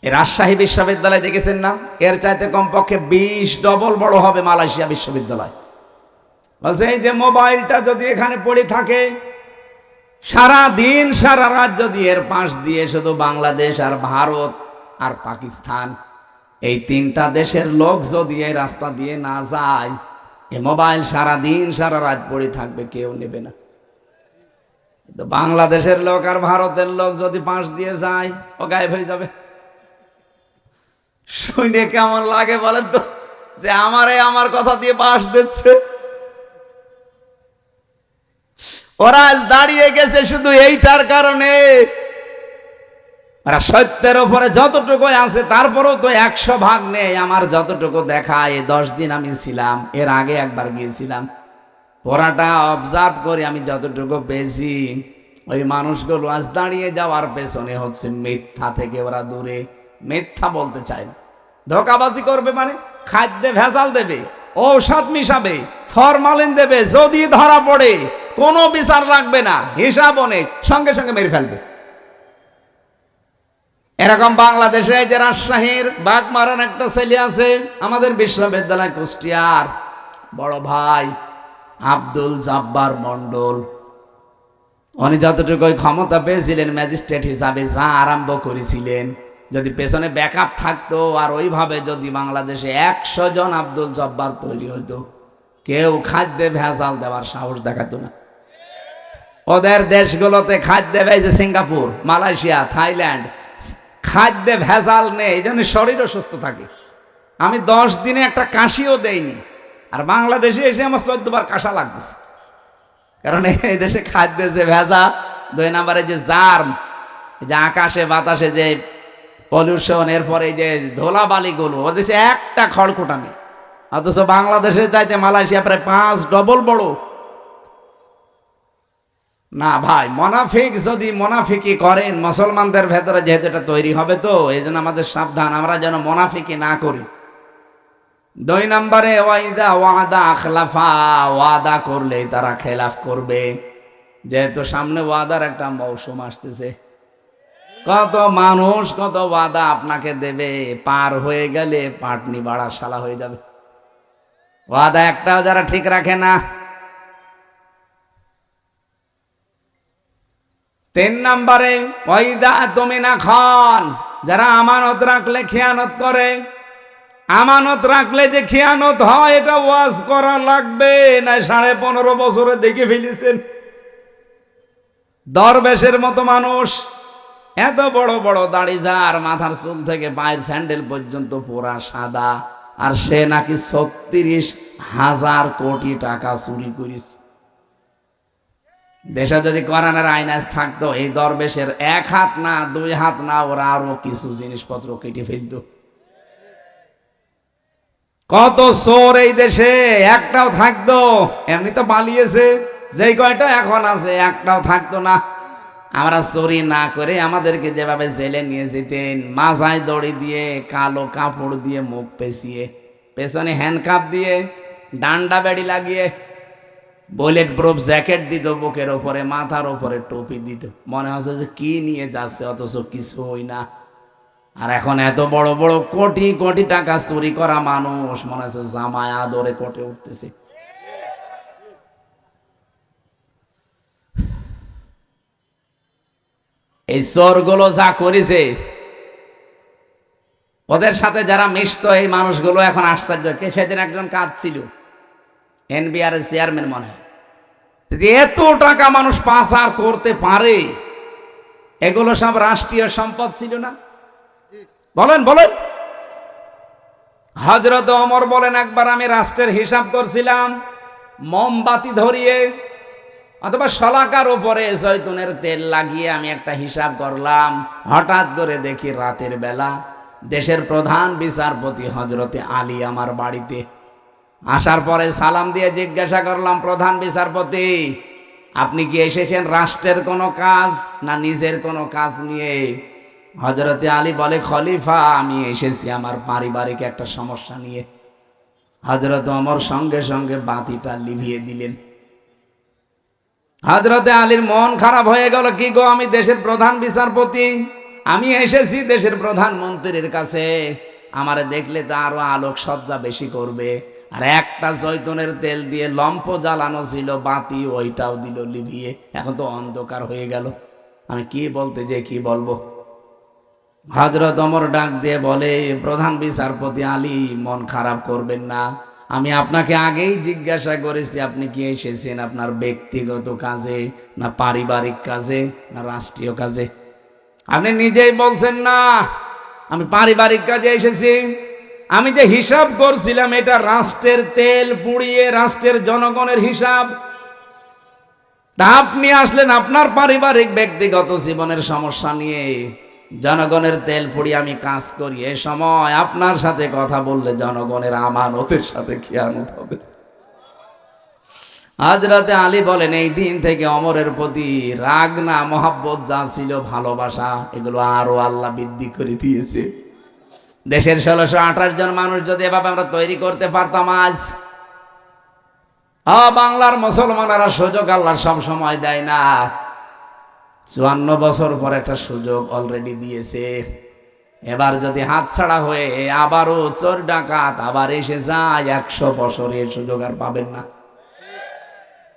এই রাজশাহী বিশ্ববিদ্যালয় দেখেছেন না, এর চাইতে কমপক্ষে 20 ডবল বড় হবে মালয়েশিয়া বিশ্ববিদ্যালয়। বলছে এই যে মোবাইলটা যদি এখানে পড়ে থাকে, সারা দিন সারা রাত যদি এর পাশ দিয়ে শুধু বাংলাদেশ আর ভারত আর পাকিস্তান এই 3টা দেশের লোক যদি এই রাস্তা দিয়ে না যায়, এই মোবাইল সারা দিন সারা রাত পড়ে থাকবে, কেউ নেবে না। কিন্তু বাংলাদেশের লোক আর ভারতের লোক যদি পাশ দিয়ে যায়, ও গায়েব হয়ে যাবে। শুনে কেমন লাগে বলেন তো, যে আমার কথা দিয়ে পাশ দিচ্ছে। ওরা আজ দাঁড়িয়ে গেছে শুধু এইটার কারণে। ওরা সত্যের উপরে যতটুকু আছে তারপরেও তো 100 ভাগ নেই। আমার যতটুকু দেখা, এই 10 দিন আমি ছিলাম, এর আগে একবার গিয়েছিলাম, পড়াটা অবজার্ভ করে আমি যতটুকু পেয়েছি, ওই মানুষগুলো আজ দাঁড়িয়ে যাওয়ার পেছনে হচ্ছে মিথ্যা থেকে ওরা দূরে। মিথ্যা বলতে চায় না, ধোঁকাবাজি করবে, মানে খাদ্যে ভেজাল দেবে, ঔষধ মিশাবে, ফরমালিন দেবে। যদি ধরা পড়ে কোনো বিচার রাখবে না, হিসাব অনেক, সঙ্গে সঙ্গে মেরে ফেলবে। এরকম বাংলাদেশে যে রাজশাহীর বাগমারান একটা ছেলে আছে, আমাদের বিশ্ববিদ্যালয় কুষ্টিয়ার বড় ভাই আব্দুল জব্বার মন্ডল। উনি যতটুকু ক্ষমতা পেয়েছিলেন ম্যাজিস্ট্রেট হিসাবে, যা আরম্ভ করেছিলেন, যদি পেছনে ব্যাকআপ থাকতো আর ওইভাবে যদি বাংলাদেশে 100 জন আব্দুল জব্বার তৈরি হইতো, কেউ খাদ্যে ভেজাল দেওয়ার সাহস দেখাতো না। ওদের দেশগুলোতে খাদ্যে ভেজে সিঙ্গাপুর, মালয়েশিয়া, থাইল্যান্ড, খাদ্যে ভেজাল নেই, এই জন্য শরীরও সুস্থ থাকে। আমি 10 দিনে একটা কাশিও দেইনি, আর বাংলাদেশে এসে আমার 14 বার কাশা লাগতেছে। কারণ এই দেশে খাদ্যে যে ভেজাল, 2 নম্বরে যে জার্ম, যে আকাশে বাতাসে যে পলিউশন, এরপরে যে ধুলাবালিগুলো, ও দেশে একটা খড়কুটা নেই। অথচ বাংলাদেশে চাইতে মালয়েশিয়া প্রায় 5 ডবল বড়। না ভাই, মোনাফিক যদি মোনাফিকি করেন মুসলমানদের ভেতরে, যেহেতু এটা তৈরি হবে, তো এই জন্য আমাদের সাবধান, আমরা যেন মোনাফিকি না করি। 2 নম্বরে ওয়াইদা ওয়াদা আখলাফা, ওয়াদা করলে তারা খেলাফ করবে। যেহেতু সামনে ওয়াদার একটা মৌসুম আসতেছে, কত মানুষ কত ওয়াদা আপনাকে দেবে, পার হয়ে গেলে পাটনি বাড়ার শালা হয়ে যাবে। ওয়াদা একটাও যারা ঠিক রাখে না। 3 নম্বরে ওয়াইদা তুমিনা খান, যারা আমানত রাখলে খেয়ানত করে। আমানত রাখলে যে খেয়ানত হয়, এটা ওয়াজ করা লাগবে না? 15.5 বছরে দেখে ফেলেছেন দরবেশের মতো মানুষ, এত বড় বড় দাড়ি, যার মাথার চুল থেকে পায়ের স্যান্ডেল পর্যন্ত পুরা সাদা, আর সে নাকি 36,000 কোটি টাকা চুরি করিস। দেশে যদি কোরআনের আইনাজ থাকতো, এই দরবেশের 1 হাত না 2 হাত না, ওরা আরো কিছু জিনিসপত্র কেটে ফেলত। কত চোর এই দেশে, একটাও থাকতো, এমনি তো পালিয়েছে, যেই কয়টা এখন আছে একটাও থাকতো না। আমরা চুরি না করে আমাদেরকে যেভাবে জেলে নিয়ে যেতেন, মাথায় দড়ি দিয়ে, কালো কাপড় দিয়ে মুখ পেঁচিয়ে, পেছনে হ্যান্ডকাপ দিয়ে, ডান্ডা বেড়ি লাগিয়ে, বুলেট প্রুফ জ্যাকেট দিত বুকের ওপরে, মাথার ওপরে টুপি দিত, মনে হচ্ছে যে কি নিয়ে যাচ্ছে, অথচ কিছুই না। আর এখন এত বড় বড় কোটি কোটি টাকা চুরি করা মানুষ, মনে হচ্ছে জামায় আদরে কোটে উঠতেছে। এই চোরগুলো যা করেছে, ওদের সাথে যারা মিশত, এই মানুষগুলো এখন আশ্চর্য। কে সেদিন একজন কাজ ছিল, এনবিআর এর চেয়ারম্যান মনে হয়, এত টাকা মানুষ পাচার করতে পারে, এগুলো সব রাষ্ট্রীয় সম্পদ ছিল না? বলেন বলেন। হযরত ওমর বলেন, একবার আমি রাষ্ট্রের হিসাব করছিলাম, মোমবাতি ধরিয়ে অথবা শলাকার উপরে জয়তুনের তেল লাগিয়ে আমি একটা হিসাব করলাম। হঠাৎ করে দেখি রাতের বেলা দেশের প্রধান বিচারপতি হযরতে আলী আমার বাড়িতে। আসার পরে সালাম দিয়ে জিজ্ঞাসা করলাম, প্রধান বিচারপতি, আপনি কি এসেছেন রাষ্ট্রের কোনো কাজ না নিজের কোনো কাজ নিয়ে? হযরতে আলী বলে, খলিফা, আমি এসেছি আমার পারিবারিক একটা সমস্যা নিয়ে। হযরত ওমর সঙ্গে সঙ্গে বাতিটা লিভিয়ে দিলেন। হযরতে আলীর মন খারাপ হয়ে গেল, কি গো, আমি দেশের প্রধান বিচারপতি, আমি এসেছি দেশের প্রধানমন্ত্রীর কাছে, আমারে দেখলে তো আরো আলোক সজ্জা বেশি করবে। আর একটা জয়তুনের তেল দিয়ে লম্ফ জ্বালানো ছিল বাতি, ওইটাও দিল লিভিয়ে, এখন তো অন্ধকার হয়ে গেল, আমি কি বলতে যে কি বলবো। হযরত ওমর ডাক দিয়ে বলে, প্রধান বিচারপতি আলী, মন খারাপ করবেন না, আমি আপনাকে আগেই জিজ্ঞাসা করেছি আপনি কি এসেছেন আপনার ব্যক্তিগত কাজে না পারিবারিক কাজে না রাষ্ট্রীয় কাজে? আপনি নিজেই বলছেন না আমি পারিবারিক কাজে এসেছি। আমি যে হিসাব করছিলাম, এটা রাষ্ট্রের তেল পুড়িয়ে রাষ্ট্রের জনগণের হিসাব। তা আপনি আসলেন আপনার পারিবারিক ব্যক্তিগত জীবনের সমস্যা নিয়ে, জনগণের তেল পুড়িয়ে আমি কাজ করি। এ সময় আপনার সাথে কথা বললে জনগণের আমানতের সাথে খেয়ানত হবে। হযরতে আলী বলেন, এই দিন থেকে ওমরের প্রতি রাগ না মহব্বত যা ছিল, ভালোবাসা, এগুলো আরো আল্লাহ বৃদ্ধি করে দিয়েছে। দেশের 1628 জন মানুষ যদি এভাবে আমরা তৈরি করতে পারতাম, আজ বাংলার মুসলমানেরা সুযোগ আল্লাহ সব সময় দেয় না, 54 বছর পর একটা সুযোগ অলরেডি দিয়েছে। এবার যদি হাতছাড়া হয়ে আবারও চোর ডাকাত আবার এসে যায়, 100 বছরে সুযোগ আর পাবেন না।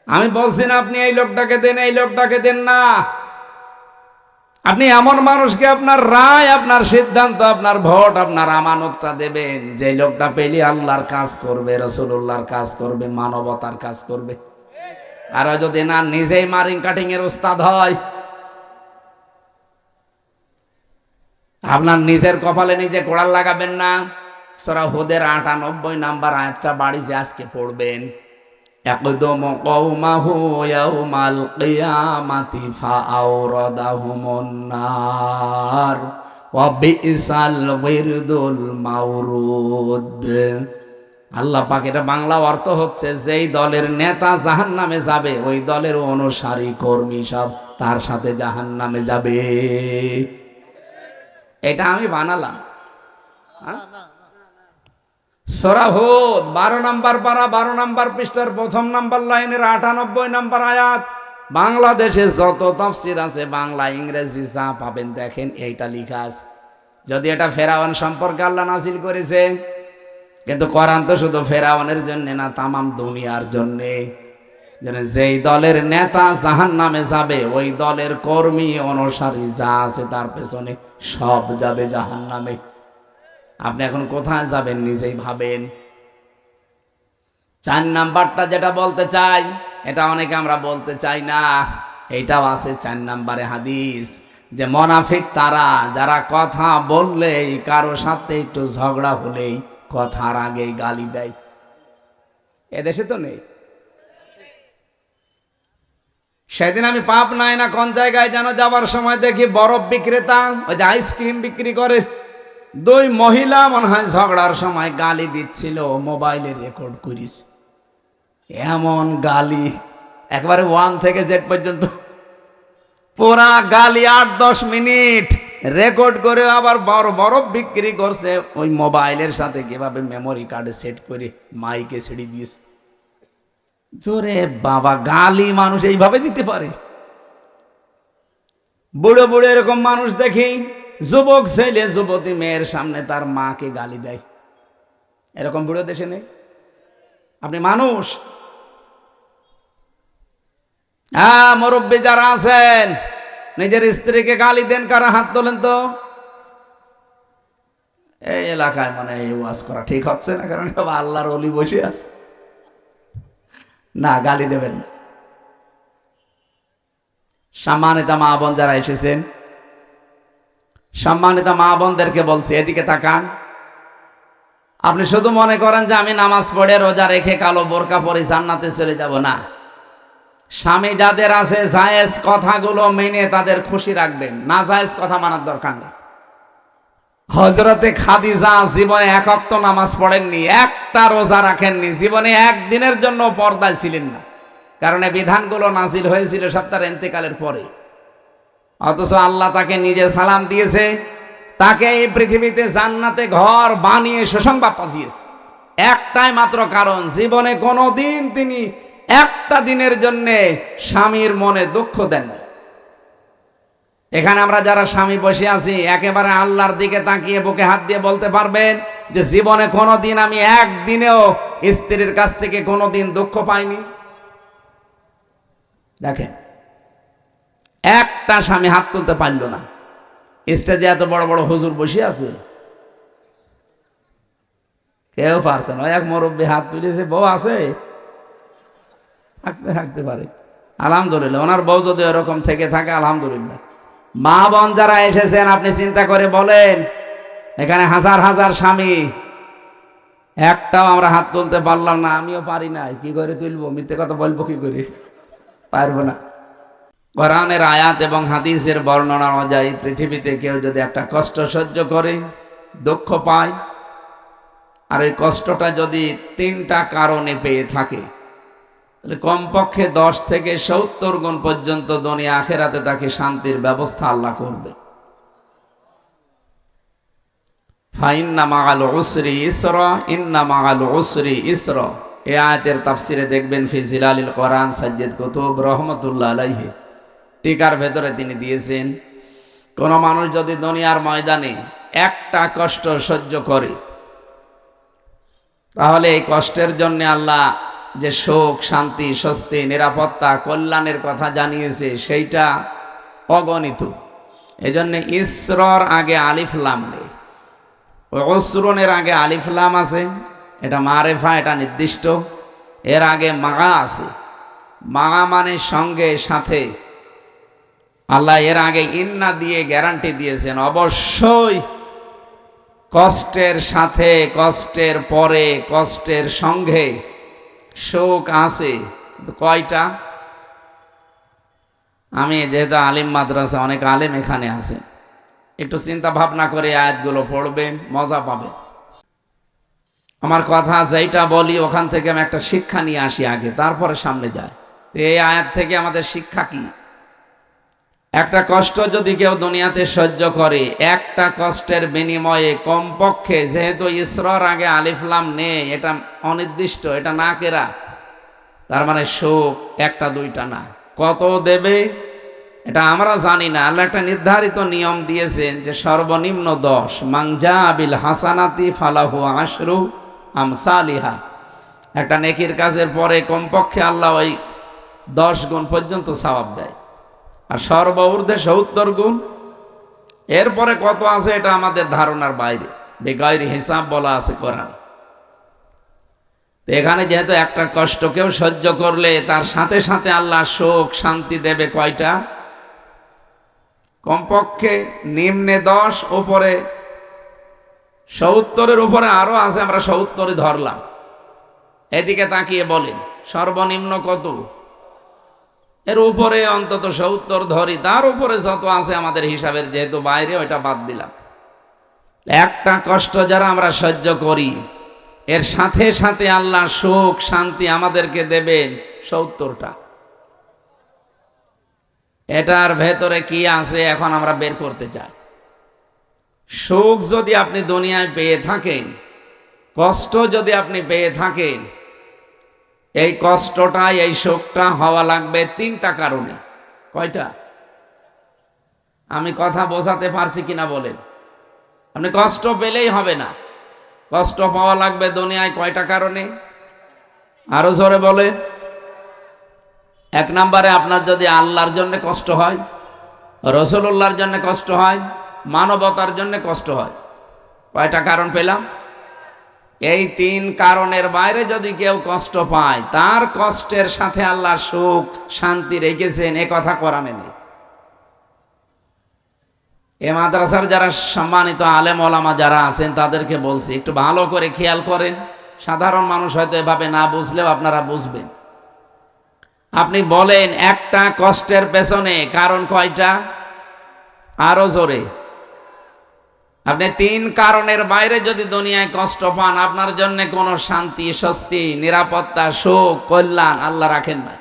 আমি বলছি না আপনি এই লোকটাকে দেন, এই লোকটাকে দেন না, আপনি এমন মানুষকে আপনার রায়, আপনার সিদ্ধান্ত, আপনার ভোট, আপনার আমানতটা দেবেন, যে লোকটা পেলে আল্লাহর কাজ করবে, রাসূলুল্লাহর কাজ করবে, মানবতার কাজ করবে। আর যদি না, নিজেই মারিং কাটিং এর উস্তাদ হয়। আপনার নিজের কপালে নিজে কোড়াল লাগাবেন না। সূরা হুদের ৯৮ নাম্বার আয়াতটা বাড়িতে আজকে পড়বেন। ইয়াকদুম কওমাহু ইয়াউমাল কিয়ামাতি ফাআওরাদাহুমুন নার ওয়া বিসাল ওয়িরদুল মাওরুদ। আল্লাহ পাক, এটা বাংলা অর্থ হচ্ছে, যেই দলের নেতা জাহান্নামে যাবে ওই দলের অনুসারী কর্মী সব তার সাথে জাহান্নামে যাবে। এটা আমি বানালাম। সূরা হুদ ১২ নম্বর পারা ১২ নম্বর পৃষ্ঠার ১ম নম্বর লাইনের ৯৮ নম্বর আয়াত। বাংলাদেশে যত তাফসীর আছে, বাংলা ইংরেজি যা পাবেন দেখেন এইটা লেখা আছে। যদি এটা ফেরাউন সম্পর্কে আল্লাহ নাযিল করেছে, কিন্তু কোরআন তো শুধু ফেরাউনের জন্য না, তামাম দুনিয়ার জন্য। যেই দলের নেতা জাহান্নামে যাবে ওই দলের কর্মী অনুসারী যা আছে তার পেছনে সব যাবে জাহান্নামে। আপনি এখন কোথায় যাবেন নিজেই ভাবেন। ৪ নাম্বারটা যেটা বলতে চাই, এটা অনেকে আমরা বলতে চাই না, এইটাও আছে ৪ নাম্বারে হাদিস, যে মুনাফিক তারা যারা কথা বললেই, কারো সাথে একটু ঝগড়া হলেই কথার আগেই গালি দেয়। এদেশে তো নেই। সেদিন আমি পাবনায় না কোন জায়গায় যেন যাবার সময় দেখি বরফ বিক্রেতা, ওই যে আইসক্রিম বিক্রি করে, ২ মহিলা মনে হয় ঝগড়ার সময় গালি দিচ্ছিল, মোবাইলে রেকর্ড করিস। এমন গালি, একবারে 1 থেকে Z পর্যন্ত পুরা গালি, ৮-১০ মিনিট রেকর্ড করে আবার বরফ বিক্রি করছে ওই মোবাইলের সাথে, কিভাবে মেমোরি কার্ডে সেট করে মাইকে ছেড়ে দিয়েছে। জোরে বাবা, গালি মানুষ এইভাবে দিতে পারে? বুড়ো বুড়ো এরকম মানুষ দেখি, যুবক ছেলে যুবতী মেয়ের সামনে তার মাকে গালি দেয়। এরকম বুড়ো দেশে নেই? আপনি মানুষ। হ্যাঁ, মুরব্বী যারা আছেন, নিজের স্ত্রীকে গালি দেন কারা? হাত তোলেন তো। এই এলাকায় মানে এই ওয়াজ করা ঠিক হচ্ছে না, কারণ সব আল্লাহর ওলি বসে আছে। না, গালি দেবেন না। সম্মানিত মা বোন যারা এসেছেন, সম্মানিত মা বোনদেরকে বলছি, এদিকে তাকান। আপনি শুধু মনে করেন যে আমি নামাজ পড়ে রোজা রেখে কালো বোরকা পরে জান্নাতে চলে যাব, না। স্বামী যাদের আছে, জায়েজ কথাগুলো মেনে তাদের খুশি রাখবেন, না জায়েজ কথা মানার দরকার নেই। হযরতে খাদিজা জীবনে ১ ওয়াক্ত নামাজ পড়েননি, একটা রোজা রাখেননি, জীবনে একদিনের জন্য পর্দায় ছিলেন না, কারণ এই বিধানগুলো নাজিল হয়েছিল সব তার ইন্তেকালের পরে। অথচ আল্লাহ তাকে নিজে সালাম দিয়েছে, তাকে এই পৃথিবীতে জান্নাতে ঘর বানিয়ে সুসংবাদ পাঠিয়েছে। একটাই মাত্র কারণ, জীবনে কোনোদিন তিনি একটা দিনের জন্য স্বামীর মনে দুঃখ দেননি। এখানে আমরা যারা স্বামী বসে আছি, একেবারে আল্লাহর দিকে তাকিয়ে বুকে হাত দিয়ে বলতে পারবেন যে জীবনে কোনোদিন আমি একদিনেও স্ত্রীর কাছ থেকে কোনোদিন দুঃখ পাইনি? দেখেন, একটা স্বামী হাত তুলতে পারল না। স্টেজে এত বড় বড় হুজুর বসে আছে, কেউ পারছে না। এক মুরব্বী হাত তুলেছে, বউ আছে, থাকতে পারে, আলহামদুলিল্লাহ। ওনার বউ যদি এরকম থেকে থাকে, আলহামদুলিল্লাহ। মা বোন যারা এসেছেন, আপনি চিন্তা করে বলেন, এখানে হাজার হাজার স্বামী, একটাও আমরা হাত তুলতে পারলাম না। আমিও পারি না, কি করে তুলবো? মিথ্যে কথা বলবো কি করে? পারবো না। কোরআনের আয়াত এবং হাদিসের বর্ণনা অনুযায়ী পৃথিবীতে কেউ যদি একটা কষ্ট সহ্য করে, দুঃখ পায়, আর এই কষ্টটা যদি 3টা কারণে পেয়ে থাকে, তাহলে কমপক্ষে 10 থেকে 70 গুণ পর্যন্ত দুনিয়া আখেরাতে তাকে শান্তির ব্যবস্থা আল্লাহ করবে। ফাইন্না মাআল উসরি ইসরা, ইন্না মাআল উসরি ইসরা। এই আয়াতের তাফসিরে দেখবেন ফি জিলালিল কোরআন, সাজ্জাদ কুতুব রহমাতুল্লাহ আলাইহি টিকার ভেতরে তিনি দিয়েছেন, কোন মানুষ যদি দুনিয়ার ময়দানে একটা কষ্ট সহ্য করে, তাহলে এই কষ্টের জন্য আল্লাহ যে সুখ, শান্তি, স্বস্তি, নিরাপত্তা, কল্যাণের কথা জানিয়েছে সেইটা অগণিত। এই জন্য ইসরর আগে আলিফ লাম নেই, উসরুনের আগে আলিফ লাম আছে, এটা মারেফা, এটা নির্দিষ্ট। এর আগে মা আছে, মা মানে সঙ্গে, সাথে। আল্লাহ এর আগে ইন্না দিয়ে গ্যারান্টি দিয়েছেন, অবশ্যই কষ্টের সাথে, কষ্টের পরে, কষ্টের সঙ্গে সুখ আছে। কয়টা? আমি যেহেতু আলিম মাদ্রাসা, অনেক আলেম এখানে আছে, একটু চিন্তা ভাবনা করে আয়াতগুলো পড়বেন, মজা পাবেন। আমার কথা যেটা বলি ওখান থেকে আমি একটা শিক্ষা নিয়ে আসি আগে, তারপরে সামনে যায়। এই আয়াত থেকে আমাদের শিক্ষা কি? একটা কষ্ট যদি কেউ দুনিয়াতে সহ্য করে, একটা কষ্টের বিনিময়ে কমপক্ষে, যেহেতু ইসরার আগে আলিফ লাম নেই, এটা অনির্দিষ্ট, এটা না কেরা, তার মানে সুখ একটা দুইটা না, কত দেবে এটা আমরা জানি না। আল্লাহ একটা নির্ধারিত নিয়ম দিয়েছেন যে সর্বনিম্ন 10, মাংজা বিল হাসানাতি ফালাহু আশরু আমসালিহা। একটা নেকির কাজের পরে কমপক্ষে আল্লাহ ওই 10 গুণ পর্যন্ত সওয়াব দেয়, আর সর্বঊর্ধ্বে 70 গুণ। এরপরে কত আছে এটা আমাদের ধারণার বাইরে, বেগাইর হিসাব বলা আছে কোরআন। এখানে যেহেতু একটা কষ্ট কেউ সহ্য করলে তার সাথে সাথে আল্লাহ সুখ শান্তি দেবে কয়টা? কমপক্ষে নিম্নে 10, উপরে 70-এর উপরে আরো আছে, আমরা 70 ধরলাম। এদিকে তাকিয়ে বলেন সর্বনিম্ন কত? এর উপরে অন্তত 70 ধরি, তার উপরে যত আছে আমাদের হিসাবের যেহেতু বাইরে, ওইটা বাদ দিলাম। একটা কষ্ট যারা আমরা সহ্য করি, এর সাথে সাথে আল্লাহ সুখ শান্তি আমাদেরকে দেবেন 70টা। এটার ভেতরে কি আছে এখন আমরা বের করতে চাই। সুখ যদি আপনি দুনিয়ায় পেয়ে থাকেন, কষ্ট যদি আপনি পেয়ে থাকেন, এই কষ্টটা, এই সুখটা হওয়া লাগবে 3টা কারণে। কয়টা? আমি কথা বোঝাতে পারছি কিনা বলেন। আপনি কষ্ট পেলেই হবে না, কষ্ট পাওয়া লাগবে দুনিয়ায় কয়টা কারণে? আরো জোরে বলেন। 1 নম্বরে আপনার যদি আল্লাহর জন্য কষ্ট হয়, রাসূলুল্লাহর জন্য কষ্ট হয়, মানবতার জন্য কষ্ট হয়। কয়টা কারণ পেলাম? এই 3 কারণের বাইরে যদি কেউ কষ্ট পায়, তার কষ্টের সাথে আল্লাহ সুখ শান্তি রেখেছেন, এ কথা কোরআনে নেই। এ মাদ্রাসার যারা সম্মানিত আলেম ওলামা যারা আছেন তাদেরকে বলছি একটু ভালো করে খেয়াল করেন। সাধারণ মানুষ হয়তো এভাবে না বুঝলেও আপনারা বুঝবেন। আপনি বলেন একটা কষ্টের পেছনে কারণ কয়টা? আরো জোরে। আপনি 3 কারণের বাইরে যদি দুনিয়ায় কষ্ট পান, আপনার জন্য কোনো শান্তি, স্বস্তি, নিরাপত্তা, সুখ, কল্যাণ আল্লাহ রাখেন না।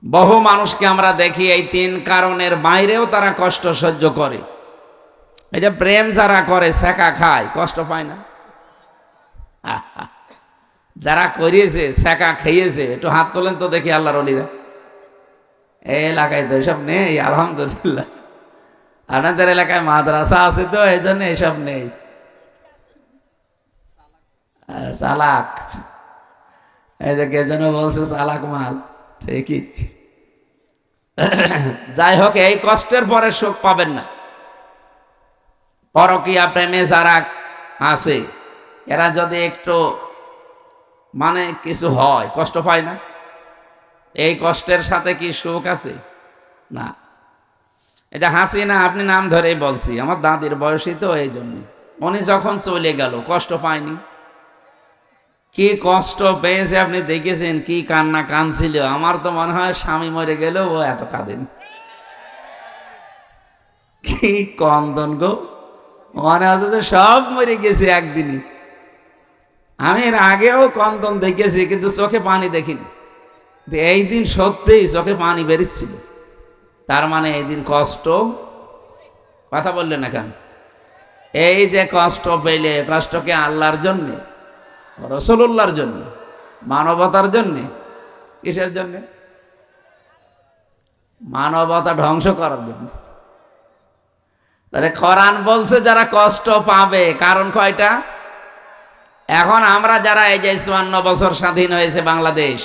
বহু মানুষকে আমরা দেখি এই 3 কারণের বাইরেও তারা কষ্ট সহ্য করে। এই যে প্রেম যারা করে, ছেঁকা খায়, কষ্ট পায় না? যারা করিয়েছে, ছেঁকা খেয়েছে, একটু হাত তোলেন তো দেখি আল্লাহর ওলিরা। এই এলাকায় তো এসব নেই, আলহামদুলিল্লাহ। আপনাদের এলাকায় মাদ্রাসা আছে তো এই জন্য এসব নেই। চালাক, এই যে কে যেন বলছে চালাক মাল, ঠিকই। যাই হোক, এই কষ্টের পরে সুখ পাবেন না। পরকীয়া প্রেমে যারা আছে, এরা যদি একটু মানে কিছু হয়, কষ্ট পায় না? এই কষ্টের সাথে কি সুখ আছে? না। এটা হাসি না, আপনি নাম ধরেই বলছি, আমার দাদির বয়সী তো, এই জন্য। উনি যখন চলে গেল কষ্ট পায়নি? কি কষ্ট পেয়েছে আপনি দেখেছেন, কি কান্না কাঁদছিল। আমার তো মনে হয় স্বামী মরে গেল ও এত কাঁদেন। কি কন্দন গো, মনে হচ্ছে তো সব মরে গেছে একদিনই। আমি এর আগেও কন্দন দেখেছি, কিন্তু চোখে পানি দেখিনি। এই দিন সত্যিই চোখে পানি বেরিয়েছিল। তার মানে এই দিন কষ্ট, কথা বললেন না কেন? এই যে কষ্ট পেলে, কষ্টকে আল্লাহর জন্যে, রাসূলুল্লাহর জন্য, মানবতার জন্যে, কিসের জন্য? মানবতা ধ্বংস করার জন্য। তাহলে কোরআন বলছে যারা কষ্ট পাবে, কারণ কয়টা? এখন আমরা যারা এই যে 54 বছর স্বাধীন হয়েছে বাংলাদেশ,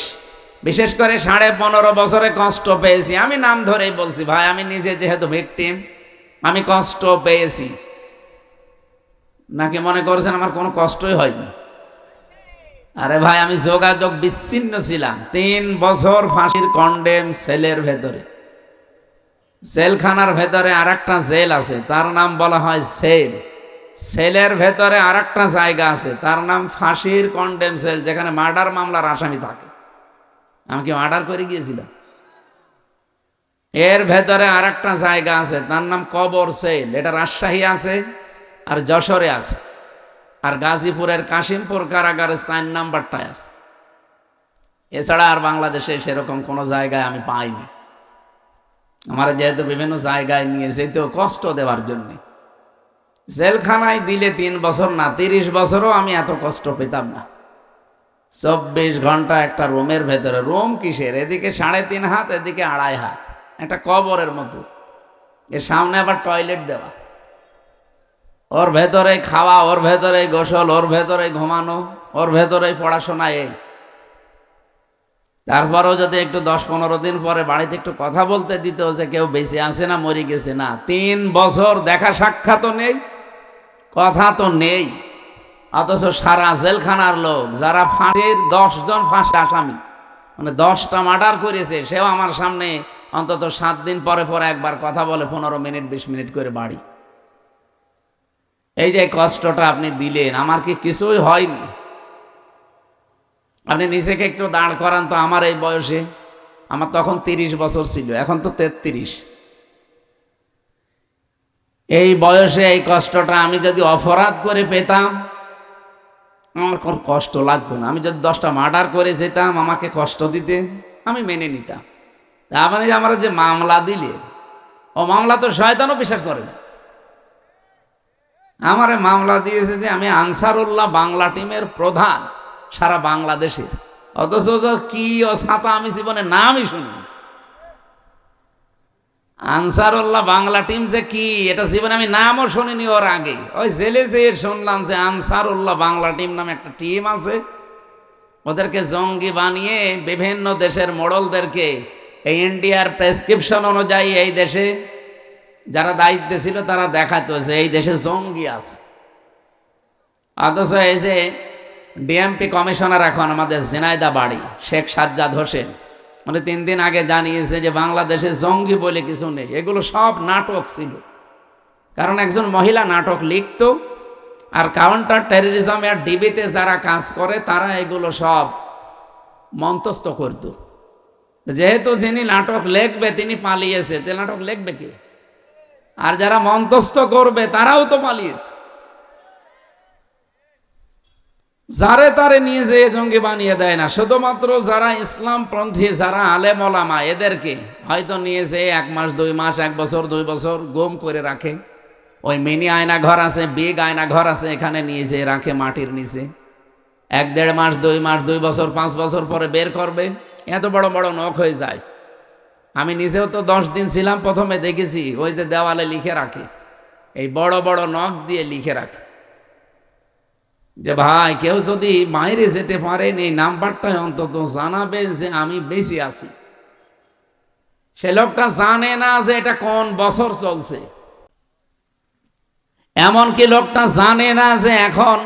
বিশেষ করে 15.5 বছরে কষ্ট পেয়েছি। আমি নাম ধরেই বলছি ভাই, আমি নিজে যেহেতু ভিকটিম, আমি কষ্ট পেয়েছি। নাকি মনে করছেন আমার কোনো কষ্টই হয়নি? আরে ভাই, আমি যোগাযোগ বিচ্ছিন্ন ছিলাম 3 বছর ফাঁসির কন্ডেম সেলের ভেতরে। জেলখানার ভেতরে আর একটা জেল আছে, তার নাম বলা হয় সেল। সেলের ভেতরে আর একটা জায়গা আছে, তার নাম ফাঁসির কন্ডেম সেল, যেখানে মার্ডার মামলার আসামি থাকে। আমি কি মার্ডার করে গিয়েছিলাম? এর ভেতরে আর একটা জায়গা আছে, তার নাম কবর সেল। এটা রাজশাহী আছে আর যশোরে আছে, আর গাজীপুরের কাশিমপুর কারাগারের 4 নাম্বারটায় আছে। এছাড়া আর বাংলাদেশে সেরকম কোনো জায়গায় আমি পাইনি। আমার যেহেতু বিভিন্ন জায়গায় নিয়ে যেত কষ্ট দেওয়ার জন্য, জেলখানায় দিলে 3 বছর না 30 বছরও আমি এত কষ্ট পেতাম না। 24 ঘন্টা একটা রুমের ভেতরে, রুম কিসের, এদিকে 3.5 হাত, এদিকে 2.5 হাত, একটা কবরের মতো। এর সামনে আবার টয়লেট দেওয়া, ওর ভেতরে খাওয়া, ওর ভেতরে গোসল, ওর ভেতরে ঘুমানো, ওর ভেতরে পড়াশোনা। এই তারপরেও যদি একটু 10-15 দিন পরে বাড়িতে একটু কথা বলতে দিত যে কেউ বেঁচে আছে না মরে গেছে, না, 3 বছর দেখা সাক্ষাৎ নেই, কথা তো নেই। অথচ সারা জেলখানার লোক, যারা ফাঁসির 10 জন ফাঁসি আসামি, মানে 10টা মার্ডার করেছে, সেও আমার সামনে অন্তত 7 দিন পরে পরে একবার কথা বলে, 15 মিনিট 20 মিনিট করে বাড়ি। এই যে কষ্টটা আপনি দিলেন, আমার কি কিছুই হয়নি? আপনি নিজেকে একটু দাঁড় করান তো। আমার এই বয়সে, আমার তখন 30 বছর ছিল, এখন তো 33। এই বয়সে এই কষ্টটা আমি যদি অপরাধ করে পেতাম, আমার কোনো কষ্ট লাগতো না। আমি যদি 10টা মার্ডার করে যেতাম, আমাকে কষ্ট দিতে, আমি মেনে নিতাম। আপনি যে আমার যে মামলা দিলে, ও মামলা তো শয়তানও বিশ্বাস করে না। আমারে মামলা দিয়েছে যে আমি আনসারুল্লাহ বাংলা টিমের প্রধান সারা বাংলাদেশের, অথচ কি ও ছাতা আমি জীবনে নামই শুনি। আনসারুল্লাহ বাংলা টিম যে কি, এটা জীবনে আমি নামও শুনিনি। ওর আগে ওই জেলে যে শুনলাম যে আনসারুল্লাহ বাংলা টিম নামে একটা টিম আছে, ওদেরকে জঙ্গি বানিয়ে বিভিন্ন দেশের মোড়লদেরকে এই ইন্ডিয়ার প্রেসক্রিপশন অনুযায়ী এই দেশে যারা দায়িত্বে ছিল তারা দেখাতো যে এই দেশে জঙ্গি আছে। অথচ এই যে ডিএমপি কমিশনার এখন আমাদের ঝিনাইদহ বাড়ি, শেখ সাজ্জাদ হোসেন, মানে 3 দিন আগে জানিয়েছে যে বাংলাদেশে জঙ্গি বলে কিছু নেই, এগুলো সব নাটক ছিল। কারণ একজন মহিলা নাটক লিখত, আর কাউন্টার টেররিজম আর ডিবিতে যারা কাজ করে তারা এগুলো সব মন্তস্থ করত। যেহেতু যিনি নাটক লিখবে তিনি পালিয়েছে, তে নাটক লিখবে কে? আর যারা মন্তস্থ করবে তারাও তো পালিয়েছে। যারে তারে নিয়ে যেয়ে জঙ্গি বানিয়ে দেয় না, শুধুমাত্র যারা ইসলামপন্থী, যারা আলেম ওলামা, এদেরকে হয়তো নিয়ে যেয়ে 1 মাস 2 মাস 1 বছর 2 বছর গুম করে রাখে। ওই মিনি আয়না ঘর আছে, বিগ আয়না ঘর আছে, এখানে নিয়ে যেয়ে রাখে মাটির নিচে। 1-1.5 মাস 2 মাস 2 বছর 5 বছর পরে বের করবে। এত বড় বড় নখ হয়ে যায়। আমি নিজেও তো 10 দিন ছিলাম, প্রথমে দেখেছি ওই যে দেওয়ালে লিখে রাখে, এই বড় বড় নখ দিয়ে লিখে রাখে যে ভাই কেউ যদি বাইরে যেতে পারেন এই নাম্বারটা অন্তত জানাবে যে আমি বেঁচে আছি। সে লোকটা জানে না যে এটা কোন বছর চলছে, এমনকি লোকটা জানে না যে এখন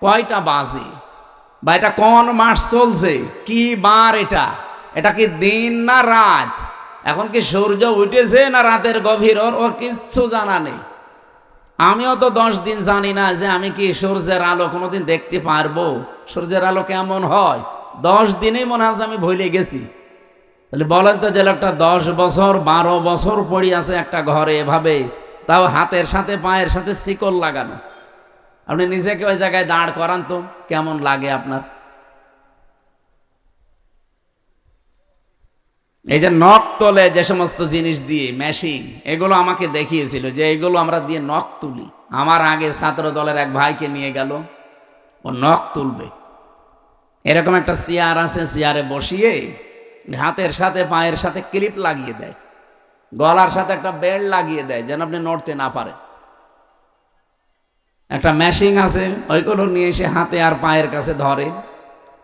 কয়টা বাজে, বা এটা কোন মাস চলছে, কি বার, এটা কি দিন না রাত, এখন কি সূর্য উঠেছে না রাতের গভীর, ওর কিচ্ছু জানা নেই। আমিও তো 10 দিন জানি না যে আমি কি সূর্যের আলো কোনোদিন দেখতে পারবো, সূর্যের আলো কেমন হয়। 10 দিনেই মনে হয় আমি ভুলে গেছি। তাহলে বলেন তো, যে লোকটা 10 বছর 12 বছর পড়ে আছে একটা ঘরে এভাবে, তাও হাতের সাথে পায়ের সাথে শিকল লাগানো, আপনি নিজেকে ওই জায়গায় দাঁড় করান তো, কেমন লাগে আপনার? এই যে নখ তোলে যে সমস্ত জিনিস দিয়ে মেশিন, এগুলো আমাকে দেখিয়েছিল যে এগুলো আমরা দিয়ে নখ তুলি। আমার আগে ছাত্র দলের এক ভাইকে নিয়ে গেল, ও নখ তুলবে। এরকম একটা চেয়ার আছে, চেয়ারে বসিয়ে হাতের সাথে পায়ের সাথে ক্লিপ লাগিয়ে দেয়, গলার সাথে একটা বেল্ট লাগিয়ে দেয় যেন আপনি নড়তে না পারেন। একটা মেশিন আছে, ওইগুলো নিয়ে এসে হাতে আর পায়ের কাছে ধরে,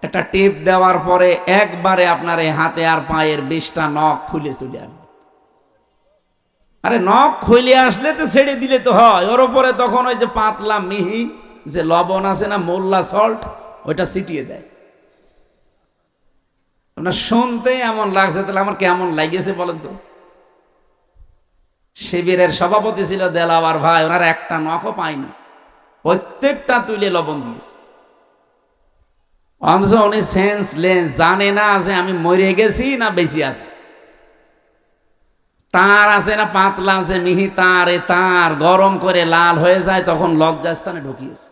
একটা টিপ দেওয়ার পরে একবারে আপনার এই হাতে আর পায়ের 20টা নখ খুলে চলে আসবে। আরে নখ খুলে আসলে তো ছেড়ে দিলে তো হয়, ওর উপরে তখন ওই যে পাতলা মিহি যে লবণ আছে না, মোল্লা সল্ট, ওইটা ছিটিয়ে দেয়। আপনার শুনতে এমন লাগছে, তাহলে আমার কেমন লাগিয়েছে বলেন তো? শিবিরের সভাপতি ছিল দেলাওয়ার ভাই, ওনার একটা নখও পায়নি, প্রত্যেকটা তুলে লবণ দিয়েছে। অথচ উনি সেন্সলেস, জানে না যে আমি মরে গেছি না বেঁচে আছি। তার আছে না পাতলা আছে মিহি তার, এ তার গরম করে লাল হয়ে যায়, তখন লজ্জাস্থানে ঢুকিয়েছে।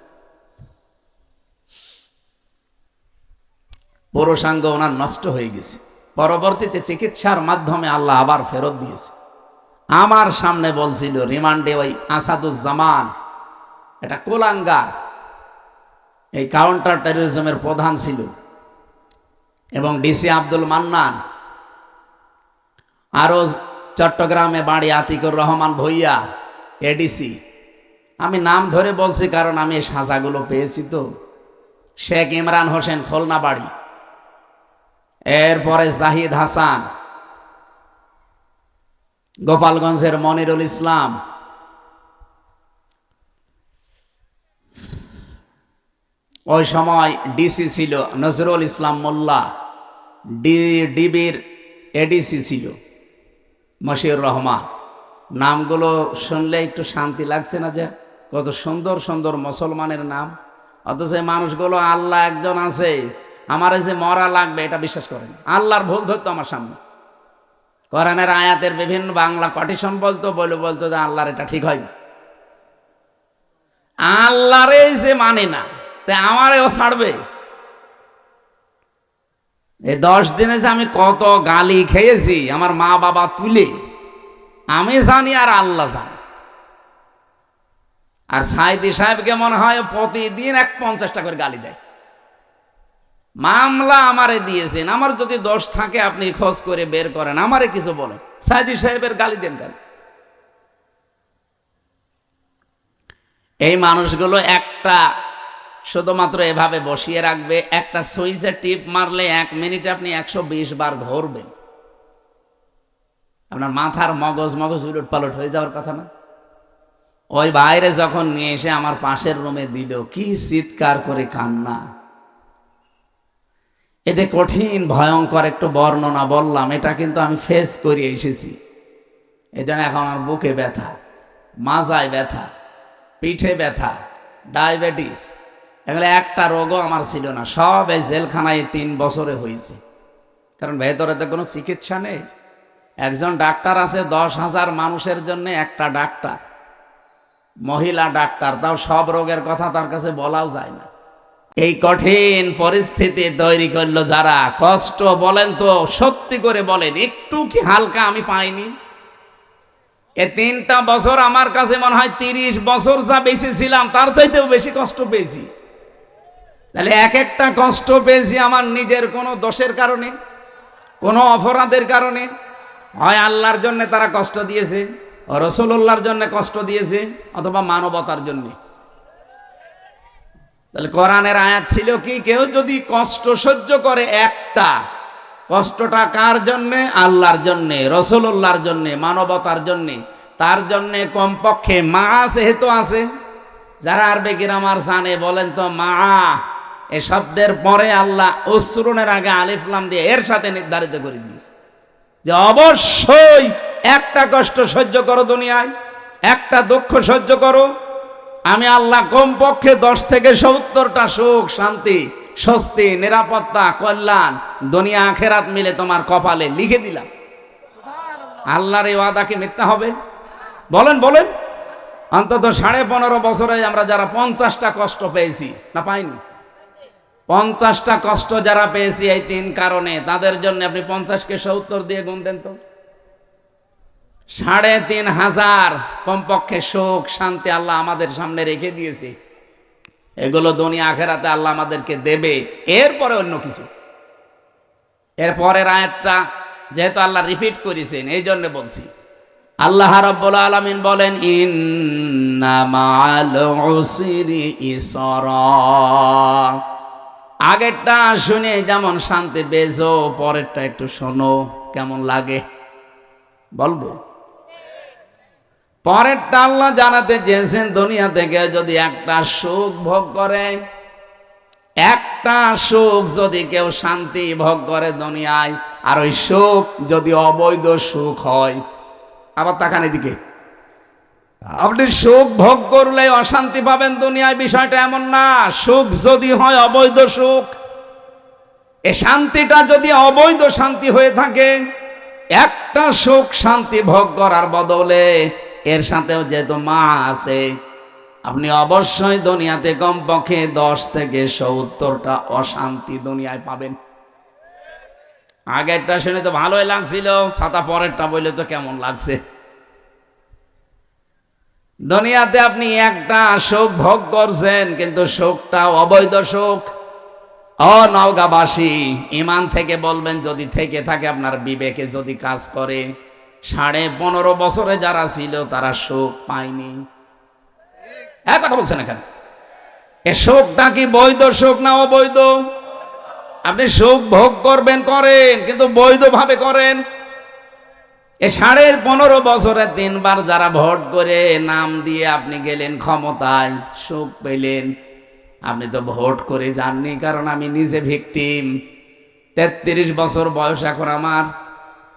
পুরুষাঙ্গ ওনার নষ্ট হয়ে গেছে। পরবর্তীতে চিকিৎসার মাধ্যমে আল্লাহ আবার ফেরত দিয়েছে। আমার সামনে বলছিল রিমান্ডে ওই আসাদুজ্জামান, এটা কোলাঙ্গার, এই কাউন্টার টেরোরিজমের প্রধান ছিল, এবং ডিসি আব্দুল মান্নান, আরো চট্টগ্রামে বাড়ি আতিকুর রহমান ভুইয়া এডিসি। আমি নাম ধরে বলছি কারণ আমি এই সাজাগুলো পেয়েছি। তো শেখ ইমরান হোসেন খুলনা বাড়ি, এরপরে জাহিদ হাসান, গোপালগঞ্জের মনিরুল ইসলাম, ওই সময় ডিসি ছিল নজরুল ইসলাম মোল্লা, ডিবির এডিসি ছিল মশিউর রহমান। নামগুলো শুনলে একটু শান্তি লাগছে না? যে কত সুন্দর সুন্দর মুসলমানের নাম, অথচ এই মানুষগুলো আল্লাহ একজন আছে, আমার এই যে মরা লাগবে এটা বিশ্বাস করেন। আল্লাহর ভুল ধরতো আমার সামনে, কোরআনের আয়াতের বিভিন্ন বাংলা কটিশন বলতো যে আল্লাহর এটা ঠিক হয়, আল্লাহরে যে মানে না, তাই আমারেও ছাড়বে? এই 10 দিনে যে আমি কত গালি খেয়েছি আমার মা বাবা তুলে, আমি জানি আর আল্লাহ জানে। আর সাইদি সাহেবকে মনে হয় প্রতিদিন 50টা করে গালি দেয়। মামলা আমারে দিয়েছেন, আমার যদি দোষ থাকে আপনি খোঁজ করে বের করেন, আমারে কিছু বলেন, সাইদি সাহেবের গালি দেন কেন? এই মানুষগুলো একটা শুধুমাত্র এভাবে বসিয়ে রাখবে, একটা সুইচে টিপ মারলে 1 মিনিটে আপনি 120 বার ঘুরবেন। আপনার মাথার মগজ উলট পালট হয়ে যাওয়ার কথা না? ওই বাইরে যখন নিয়ে এসে আমার পাশের রুমে দিল, কি চিৎকার করে কান্না! এতে কঠিন ভয়ঙ্কর একটু বর্ণনা বললাম, এটা কিন্তু আমি ফেস করে এসেছি। এই জন্য এখন আমার বুকে ব্যথা, মাজায় ব্যথা, পিঠে ব্যথা, ডায়াবেটিস, এগুলো একটা রোগও আমার ছিল না। সব এই জেলখানায় 3 বছরে হয়েছে, কারণ ভেতরে তো কোনো চিকিৎসা নেই। একজন ডাক্তার আছে 10,000 মানুষের জন্য, একটা ডাক্তার, মহিলা ডাক্তার, তাও সব রোগের কথা তার কাছে বলাও যায় না। এই কঠিন পরিস্থিতি তৈরি করলো যারা, কষ্ট বলেন তো সত্যি করে বলেন, একটু কি হালকা আমি পাইনি? এই 3টা বছর আমার কাছে মনে হয় 30 বছর যা বেঁচে ছিলাম তার চাইতেও বেশি কষ্ট পেয়েছি। তাহলে এক একটা কষ্ট পেয়েছি আমার নিজের কোনো দোষের কারণে, কোনো অপরাধের কারণে। হয় আল্লাহর জন্য তারা কষ্ট দিয়েছে, রাসূলুল্লাহর জন্য কষ্ট দিয়েছে, অথবা মানবতার জন্য। তাহলে কোরআনের আয়াত ছিল কি, কেউ যদি কষ্ট সহ্য করে একটা, কষ্টটা কার জন্যে? আল্লাহর জন্যে, রাসূলুল্লাহর জন্যে, মানবতার জন্যে। তার জন্যে কমপক্ষে মা যেহেতু আছে, যারা আরবি গ্রামার জানে বলেন তো মা, এ শব্দের পরে আল্লাহ উসরুনের আগে আলিফ লাম দিয়ে এর সাথে নির্ধারিত করে দিয়েছে যে অবশ্যই একটা কষ্ট সহ্য করো দুনিয়ায়, একটা দুঃখ সহ্য করো, আমি আল্লাহ কমপক্ষে 10 থেকে 70টা সুখ, শান্তি, স্বস্তি, নিরাপত্তা, কল্যাণ দুনিয়া আখেরাত মিলে তোমার কপালে লিখে দিলাম। আল্লাহর এই ওয়াদা কি মিথ্যা হবে? বলেন বলেন। অন্তত 15.5 বছরে আমরা যারা 50টা কষ্ট পেয়েছি, না পাইনি? 50টা কষ্ট যারা পেয়েছি এই 3 কারণে, তাদের জন্য আপনি 50কে 70 দিয়ে গুণ দেন তো। 3,500 কমপক্ষে সুখ শান্তি আল্লাহ আমাদের সামনে রেখে দিয়েছে। এগুলো দুনিয়া আখেরাতে আল্লাহ আমাদেরকে দেবে, এরপরে অন্য কিছু। এরপরের আয়াতটা যেহেতু আল্লাহ রিপিট করেছেন, এই জন্য বলছি। আল্লাহ রাব্বুল আলামিন বলেন, ইন্না মা'আল উসরি ইসরা। আগেরটা শুনে যেমন শান্তি পেয়েছো, পরেরটা একটু শোনো, কেমন লাগে বলবো। পরেরটা আল্লাহ জানাতে চেয়েছেন, দুনিয়া থেকে যদি একটা সুখ ভোগ করে, একটা সুখ যদি কেউ শান্তি ভোগ করে দুনিয়ায়, আর ওই সুখ যদি অবৈধ সুখ হয়, আবার তাকান এদিকে, আপনি সুখ ভোগ করলে অশান্তি পাবেন দুনিয়ায়, বিষয়টা এমন না। সুখ যদি হয় অবৈধ সুখ, এ শান্তিটা যদি অবৈধ শান্তি হয়ে থাকে, একটা সুখ শান্তি ভোগ করার বদলে এর সাথেও যেহেতু মা আছে, আপনি অবশ্যই দুনিয়াতে কমপক্ষে 10 থেকে 70টা অশান্তি দুনিয়ায় পাবেন। আগেরটা শুনে তো ভালোই লাগছিল, ছাতা পরেরটা বললে তো কেমন লাগছে। দুনিয়াতে আপনি একটা সুখ ভোগ করছেন, কিন্তু সুখটা অবৈধ সুখ। নওগাঁবাসী ইমান থেকে বলবেন, যদি থেকে থাকে আপনার বিবেকে যদি কাজ করে, 15.5 বছরে যারা ছিল তারা সুখ পায়নি। এক কথা বলছেন এখানে, এ সুখটা কি বৈধ সুখ না অবৈধ? আপনি সুখ ভোগ করবেন, করেন, কিন্তু বৈধভাবে করেন। এ 15.5 বছরে 3 বার যারা ভোট করে নাম দিয়ে আপনি গেলেন ক্ষমতায়, সুখ পেলেন। আপনি তো ভোট করে যাননি, কারণ আমি নিজে ভিকটিম। 33 বছর বয়স এখন আমার।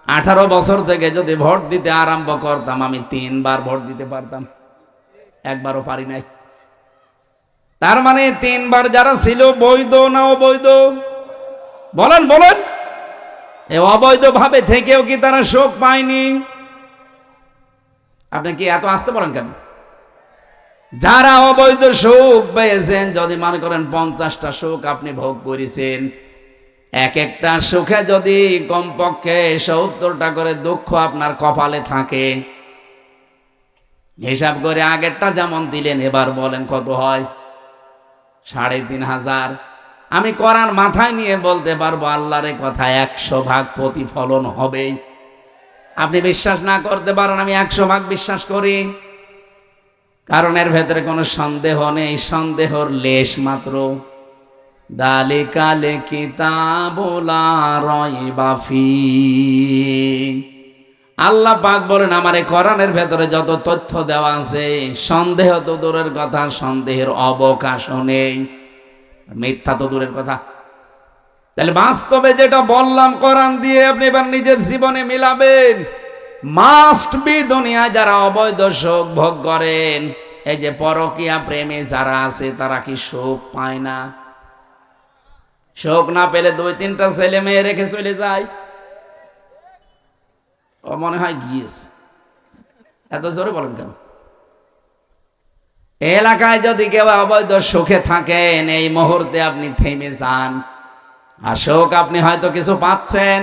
18 বছর থেকে যদি ভোট দিতে আরম্ভ করতাম, আমি 3 বার ভোট দিতে পারতাম, একবারও পারি নাই। তার মানে 3 বার যারা ছিল বৈধ না অবৈধ? বলেন বলেন। এ অবৈধ ভাবে থেকেও কি তারা সুখ পায়নি? আপনি কি এত আসতে পারেন কেন? যারা অবৈধ সুখ পেয়েছেন, যদি মনে করেন 50টা সুখ আপনি ভোগ করেছেন, এক একটা সুখে যদি কমপক্ষে 70টা করে দুঃখ আপনার কপালে থাকে, হিসাব করে আগেরটা যেমন দিলেন, এবার বলেন কত হয়? 3,500। আমি কোরআন মাথায় নিয়ে বলতে পারবো, আল্লাহর কথা 100 ভাগ প্রতিফলন হবেই। আপনি বিশ্বাস না করতে পারেন, আমি 100 ভাগ বিশ্বাস করি, কারণ এর ভেতরে কোনো সন্দেহ নেই, সন্দেহর লেশ মাত্র। দালিকাল কিতাবুল লা রাইবা ফীহ। আল্লাহ পাক বলেন, আমার এই কোরআনের ভেতরে যত তথ্য দেওয়া আছে, সন্দেহ তো দূরের কথা, সন্দেহের অবকাশও নেই, মিথ্যা তো দূরের কথা। তাহলে বাস্তবে যেটা বললাম কোরআন দিয়ে, আপনি এবার নিজের জীবনে মিলাবেন। মাস্ট বি দুনিয়ায় যারা অবৈধ সুখ ভোগ করেন, এই যে পরকীয়া প্রেমে যারা আছে, তারা কি সুখ পায় না? সুখ না পেলে 2-3টা ছেলে মেয়ে রেখে চলে যায়। ও মনে হয় গিয়েছে। এত জোরে বলেন কেন? এলাকায় যদি কেউ অবৈধ সুখে থাকেন, এই মুহূর্তে আপনি থেমে যান। আর সুখ আপনি হয়তো কিছু পাচ্ছেন,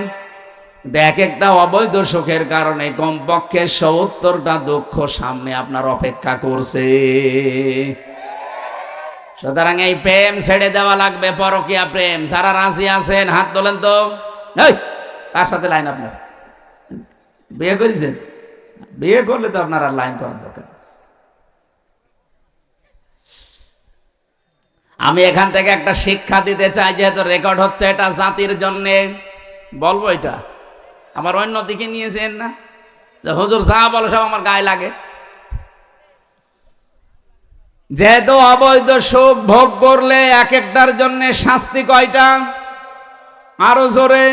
এক একটা অবৈধ সুখের কারণে কমপক্ষে 70টা দুঃখ সামনে আপনার অপেক্ষা করছে। সুতরাং এই প্রেম ছেড়ে দেওয়া লাগবে, পরকীয়া প্রেম। যারা রাজি আছেন হাত তোলেন তো। এই কার সাথে লাইন? আপনার বিয়ে করেছেন? বিয়ে করলে তো আপনার আর লাইন করার দরকার। আমি এখান থেকে একটা শিক্ষা দিতে চাই, যেহেতু রেকর্ড হচ্ছে, এটা জাতির জন্য বলবো। এটা আমার অন্য দিকে নিয়েছেন না, যে হুজুর যা বলে সব আমার গায়ে লাগে। যেহেতু অবৈধ সুখ ভোগ করলে এক একটার জন্য শাস্তি কয়টা? আরো জোরে।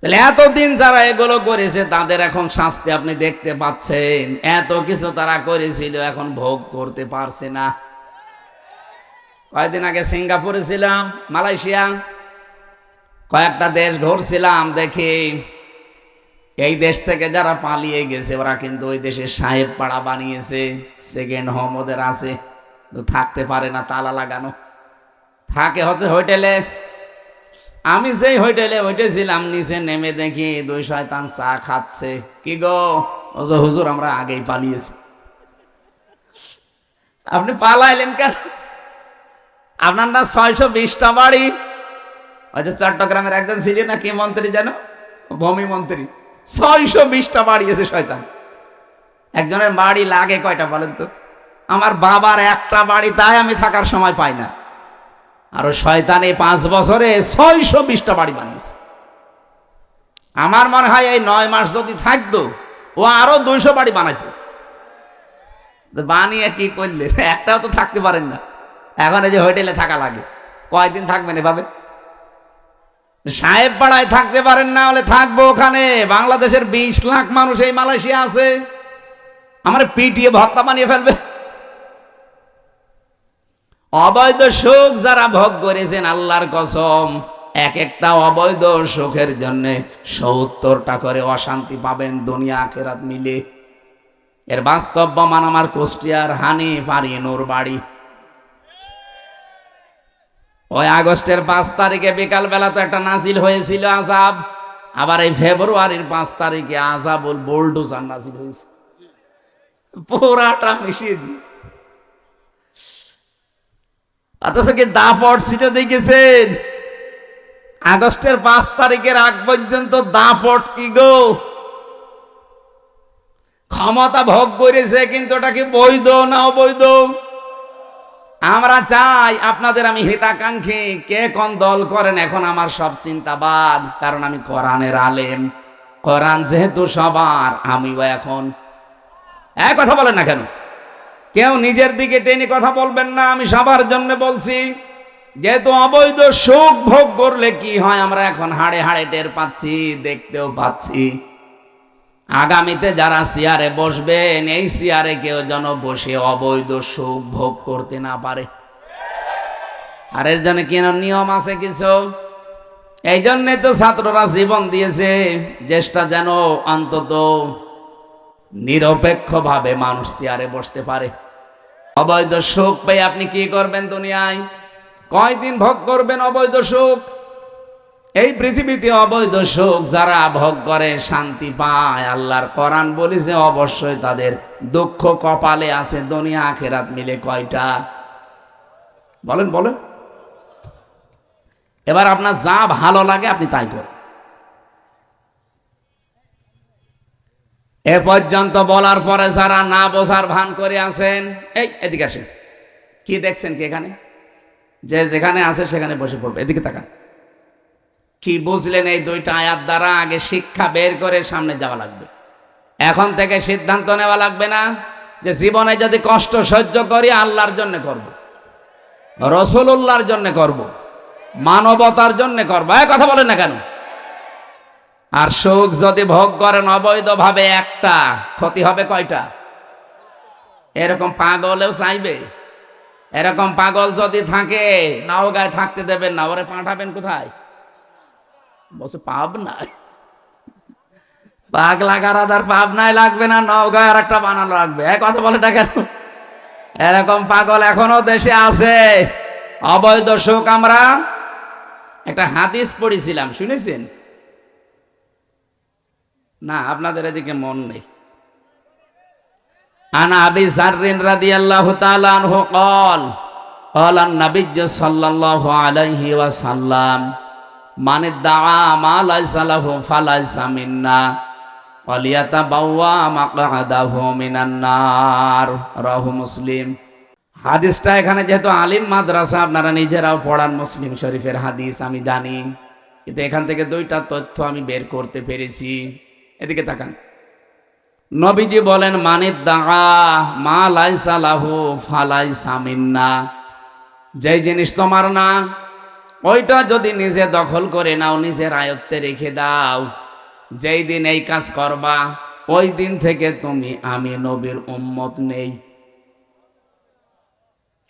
তাহলে এতদিন যারা এগুলো করেছে, তাদের এখন শাস্তি আপনি দেখতে পাচ্ছেন। এত কিছু তারা করেছিল, এখন ভোগ করতে পারছে না। কয়েকদিন আগে সিঙ্গাপুরে ছিলাম, মালয়েশিয়া, কয়েকটা দেশ ঘুরছিলাম, দেখি এই দেশ থেকে যারা পালিয়ে গেছে, ওরা কিন্তু ওই দেশে সাহেব পাড়া বানিয়েছে, সেকেন্ড হোম ওদের আছে, তো থাকতে পারে না, তালা লাগানো থাকে হচ্ছে হোটেলে। আমি যেই হোটেলে উঠেছিলাম, নিচে নেমে দেখি 2 শয়তান চা খাচ্ছে। কি গো? ও যে হুজুর, আমরা আগেই পালিয়েছি। আপনি পালাইলেন কেন? আপনার না 620টা বাড়ি? ওই যে চট্টগ্রামের একজন ছিলেন না, কি মন্ত্রী যেন, ভূমি মন্ত্রী, 620টা বাড়ি আছে শয়তান। একজনের বাড়ি লাগে কয়টা বলেন তো? আমার বাবার একটা বাড়ি, তাই আমি থাকার সময় পাই না। আর শয়তান এই 5 বছরে 620টা বাড়ি বানিয়েছে। আমার মনে হয় এই 9 মাস যদি থাকতো, ও আরো 200 বাড়ি বানাইতো। বানিয়ে কি করলে? একটাও তো থাকতে পারেন না। এখন এই যে হোটেলে থাকা লাগে, কয়দিন থাকবেন এভাবে? সাহেব পাড়ায় থাকতে পারেন না, হলে থাকবো ওখানে। বাংলাদেশের 20 লাখ মানুষ এই মালয়েশিয়া আছে। আমার পিটিয়ে ভর্তা বানিয়ে ফেলবে। অবৈধ সুখ যারা ভোগ করেছেন, আল্লাহর কসম, এক একটা অবৈধ সুখের জন্য ৭০টা করে অশান্তি পাবেন দুনিয়া আখিরাত মিলে। এর বাস্তব প্রমাণ আমার কুষ্টিয়ার হানিফ আরিনুর বাড়ি। ওই আগস্টের 5 তারিখে বিকাল বেলা তো একটা নাজিল হয়েছিল আযাব, আবার এই ফেব্রুয়ারির 5 তারিখে আযাবুল বুলডোজার নাজিল হয়েছে, পুরাটা মিশিয়ে দিয়েছে। অথচ কি দাপট ছিল দেখেছেন? আগস্টের 5 তারিখের আগ পর্যন্ত দাপট কি গো! ক্ষমতা ভোগ করেছে, কিন্তু ওটা কি বৈধ না অবৈধ? আমরা চাই আপনাদের, আমি হিতাকাঙ্ক্ষী, কে কোন দল করেন এখন আমার সব চিন্তাবাদ, কারণ আমি কোরআনের আলেম। কোরআন যেহেতু সবার, আমিও এখন এক কথা বলেন না কেন? কেউ নিজের দিকে টেনে কথা বলবেন না, আমি সবার জন্য বলছি। যেহেতু অবৈধ সুখ ভোগ করলে কি হয় আমরা এখন হাড়ে হাড়ে টের পাচ্ছি, দেখতেও পাচ্ছি। আগামীতে যারা চেয়ারে বসবেন, এই চেয়ারে কেউ যেন বসে অবৈধ সুখ ভোগ করতে না পারে। আর এর জন্য কেন নিয়ম আছে কিছু, এই জন্যে তো ছাত্ররা জীবন দিয়েছে, চেষ্টা যেন অন্তত নিরপেক্ষভাবে মানুষ চেয়ারে বসতে পারে। অবৈধ সুখ পেয়ে আপনি কি করবেন দুনিয়ায়? কয়দিন ভোগ করবেন অবৈধ সুখ? এই পৃথিবীতে অবৈধ সুখ যারা ভোগ করে শান্তি পায়, আল্লাহর কোরআন বলেছে অবশ্যই তাদের দুঃখ কপালে আছে। দুনিয়া আখিরাত মিলে কয়টা? বলেন বলেন। এবার আপনার যা ভালো লাগে আপনি তাই করেন। এ পর্যন্ত বলার পরে যারা না বোঝার ভান করে আছেন, এই এদিকে আসেন। কি দেখছেন কি এখানে? যে যেখানে আছে সেখানে বসে পড়বে। এদিকে তাকান। কি বুঝলেন এই দুইটা আয়াত দ্বারা? আগে শিক্ষা বের করে সামনে যাওয়া লাগবে। এখন থেকে সিদ্ধান্ত নেওয়া লাগবে না যে জীবনে যদি কষ্ট সহ্য করি আল্লাহর জন্য করব, রাসূলুল্লাহর জন্য করব, মানবতার জন্য করব। এই কথা বলেন না কেন? আর সুখ যদি ভোগ করেন অবৈধভাবে, একটা ক্ষতি হবে কয়টা? এরকম পাগলেও চাইবে। এরকম পাগল যদি থাকে, নওগাঁয় থাকতে দেবেন না, ওরে পাঠাবেন কোথায়? বলছে পাবনায়। পাগলা গারাদার পাবনায় লাগবে না, নওগাঁয় আর একটা বানানো লাগবে। এক কথা বলে না কেন? এরকম পাগল এখনো দেশে আছে। অবৈধ সুখ। আমরা একটা হাদিস পড়েছিলাম, শুনেছেন না? আপনাদের এদিকে মন নেই। আনা আবি যাররিন রাদিয়াল্লাহু তাআলা আনহু قال قال النبي صلى الله عليه وسلم من ادعى ما ليس له فليس منا وليتبوأ مقعده من النار রাহু মুসলিম। হাদিসটা এখানে যেহেতু আলিম মাদ্রাসা, আপনারা নিজেরাও পড়ান মুসলিম শরীফের হাদিস, আমি জানি, কিন্তু এখান থেকে দুইটা তথ্য আমি বের করতে পেরেছি। এদিকে তাকান। নবীজি বলেন, মানিদ্দাআ মা লাইসা লাহু ফালাইসা মিন্না। যেই জিনিস তোমার না, ওইটা যদি নিজে দখল করে নাও, নিজের আয়ত্তে রেখে দাও, যেই দিন এই কাজ করবা ওই দিন থেকে তুমি আমি নবীর উম্মত নেই।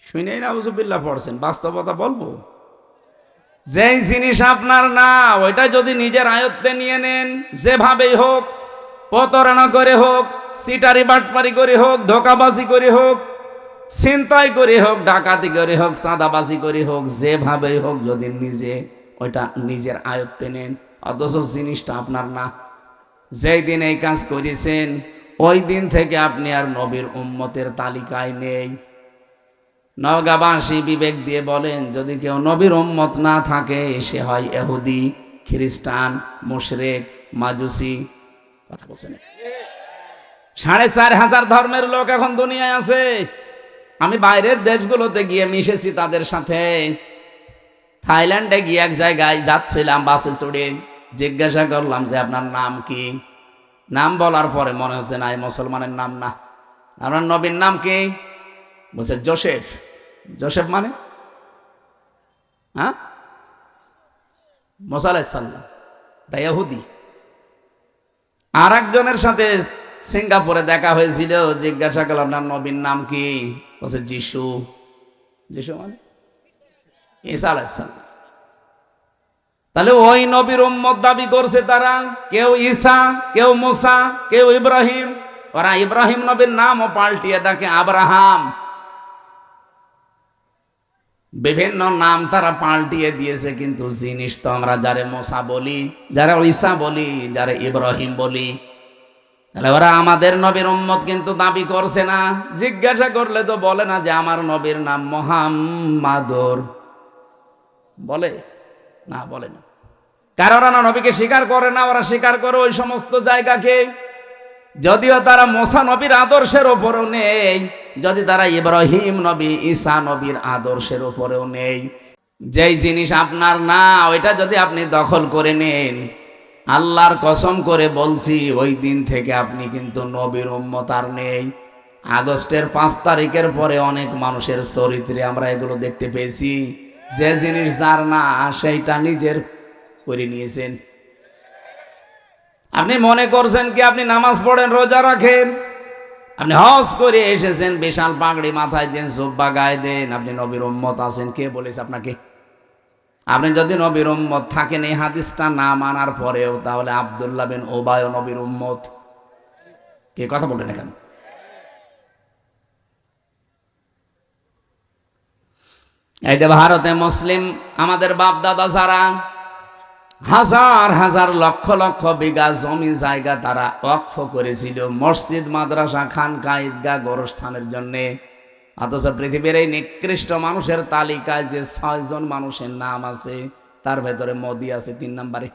শুনেই না আউযুবিল্লাহ পড়ছেন, বাস্তবতা বলবো। যেই জিনিস আপনার না, ওইটা যদি নিজের আয়ত্তে নিয়ে নেন, যেভাবেই হোক, প্রতারণা করে হোক, সিটারি বাটপারি করে হোক, ধোকাবাজি করে হোক, ছিনতাই করে হোক, ডাকাতি করে হোক, চাঁদাবাজি করে হোক, যেভাবেই হোক, যদি নিজে ওইটা নিজের আয়ত্তে নেন, অথচ জিনিসটা আপনার না, যেই দিন এই কাজ করেছেন ওই দিন থেকে আপনি আর নবীর উম্মতের তালিকায় নেই। নওগাঁবাসী বিবেক দিয়ে বলেন, যদি কেউ নবীর উম্মত না থাকে, সে হয় ইহুদি, খ্রিস্টান, মুশরিক, মাজুসি। কথা বলছেন? ৪,৫০০ ধর্মের লোক এখন দুনিয়ায় আছে। আমি বাইরের দেশগুলোতে গিয়ে মিশেছি তাদের সাথে। থাইল্যান্ডে গিয়ে এক জায়গায় যাচ্ছিলাম বাসে চড়ে, জিজ্ঞাসা করলাম যে আপনার নাম কি? নাম বলার পরে মনে হচ্ছে না, এই মুসলমানের নাম না। আপনার নবীর নাম কি? বলছে জোসেফ। জোসেফ মানে? হ্যাঁ, মুসা আলাইহিস সালাম, এটা ইহুদি। আর একজনের সাথে সিঙ্গাপুরে দেখা হয়েছিল, জিজ্ঞাসা করলাম আপনার নবীর নাম কি? বলছে যিশু। যিশু মানে ঈসা আলাইহিস সালাম। তাহলে ওই নবীর উম্মত দাবি করছে তারা, কেউ ঈসা, কেউ মুসা, কেউ ইব্রাহিম। ওরা ইব্রাহিম নবীর নামও পাল্টিয়ে দেখে আব্রাহাম। বিভিন্ন নাম তারা পাল্টিয়ে দিয়েছে, কিন্তু জিনিস তো আমরা যারে মুসা বলি, যারা ঈসা বলি, যারা ইব্রাহিম বলি। তাহলে ওরা আমাদের নবীর উম্মত কিন্তু দাবি করছে না। জিজ্ঞাসা করলে তো বলে না যে আমার নবীর নাম মুহাম্মাদুর, বলে না, বলে না। কারণ ওরা নবীকে স্বীকার করে না, ওরা স্বীকার করে ওই সমস্ত জায়গাকে। যদিও তারা মুসা নবীর আদর্শের ওপরও নেই, যদি তারা ইব্রাহিম নবী, ঈসা নবীর আদর্শের ওপরেও নেই। যেই জিনিস আপনার না, ওইটা যদি আপনি দখল করে নেন, আল্লাহর কসম করে বলছি, ওই দিন থেকে আপনি কিন্তু নবীর উম্মত আর নেই। আগস্টের 5 তারিখের পরে অনেক মানুষের চরিত্রে আমরা এগুলো দেখতে পেয়েছি। যে জিনিস যার না, সেইটা নিজের করে নিয়েছেন। আপনি মনে করছেন কি আপনি নামাজ পড়েন, রোজা রাখেন, আপনি হজ করে এসেছেন, বিশাল পাগড়ি মাথায় দেন, জুব্বা গায়ে দেন, আপনি নবীর উম্মত আছেন। কে বলেছে আপনাকে? আপনি যদি নবীর উম্মত থাকেন এই হাদিসটা না মানার পরেও, তাহলে আব্দুল্লাহ বিন উবায় নবীর উম্মত। কে কথা বলেন এখানে? এই যে ভারতে মুসলিম আমাদের বাপ দাদা যারা হাজার হাজার লক্ষ লক্ষ বিঘা জমি জায়গা তারা ওয়াকফ করেছিল মসজিদ, মাদ্রাসা, খানকা, ঈদগাহ, গোরস্থানের জন্য। অথচ পৃথিবীর এই নিকৃষ্ট মানুষের তালিকায় যে 6 জন মানুষের নাম আছে, তার ভেতরে মোদি আছে 3 নম্বরে।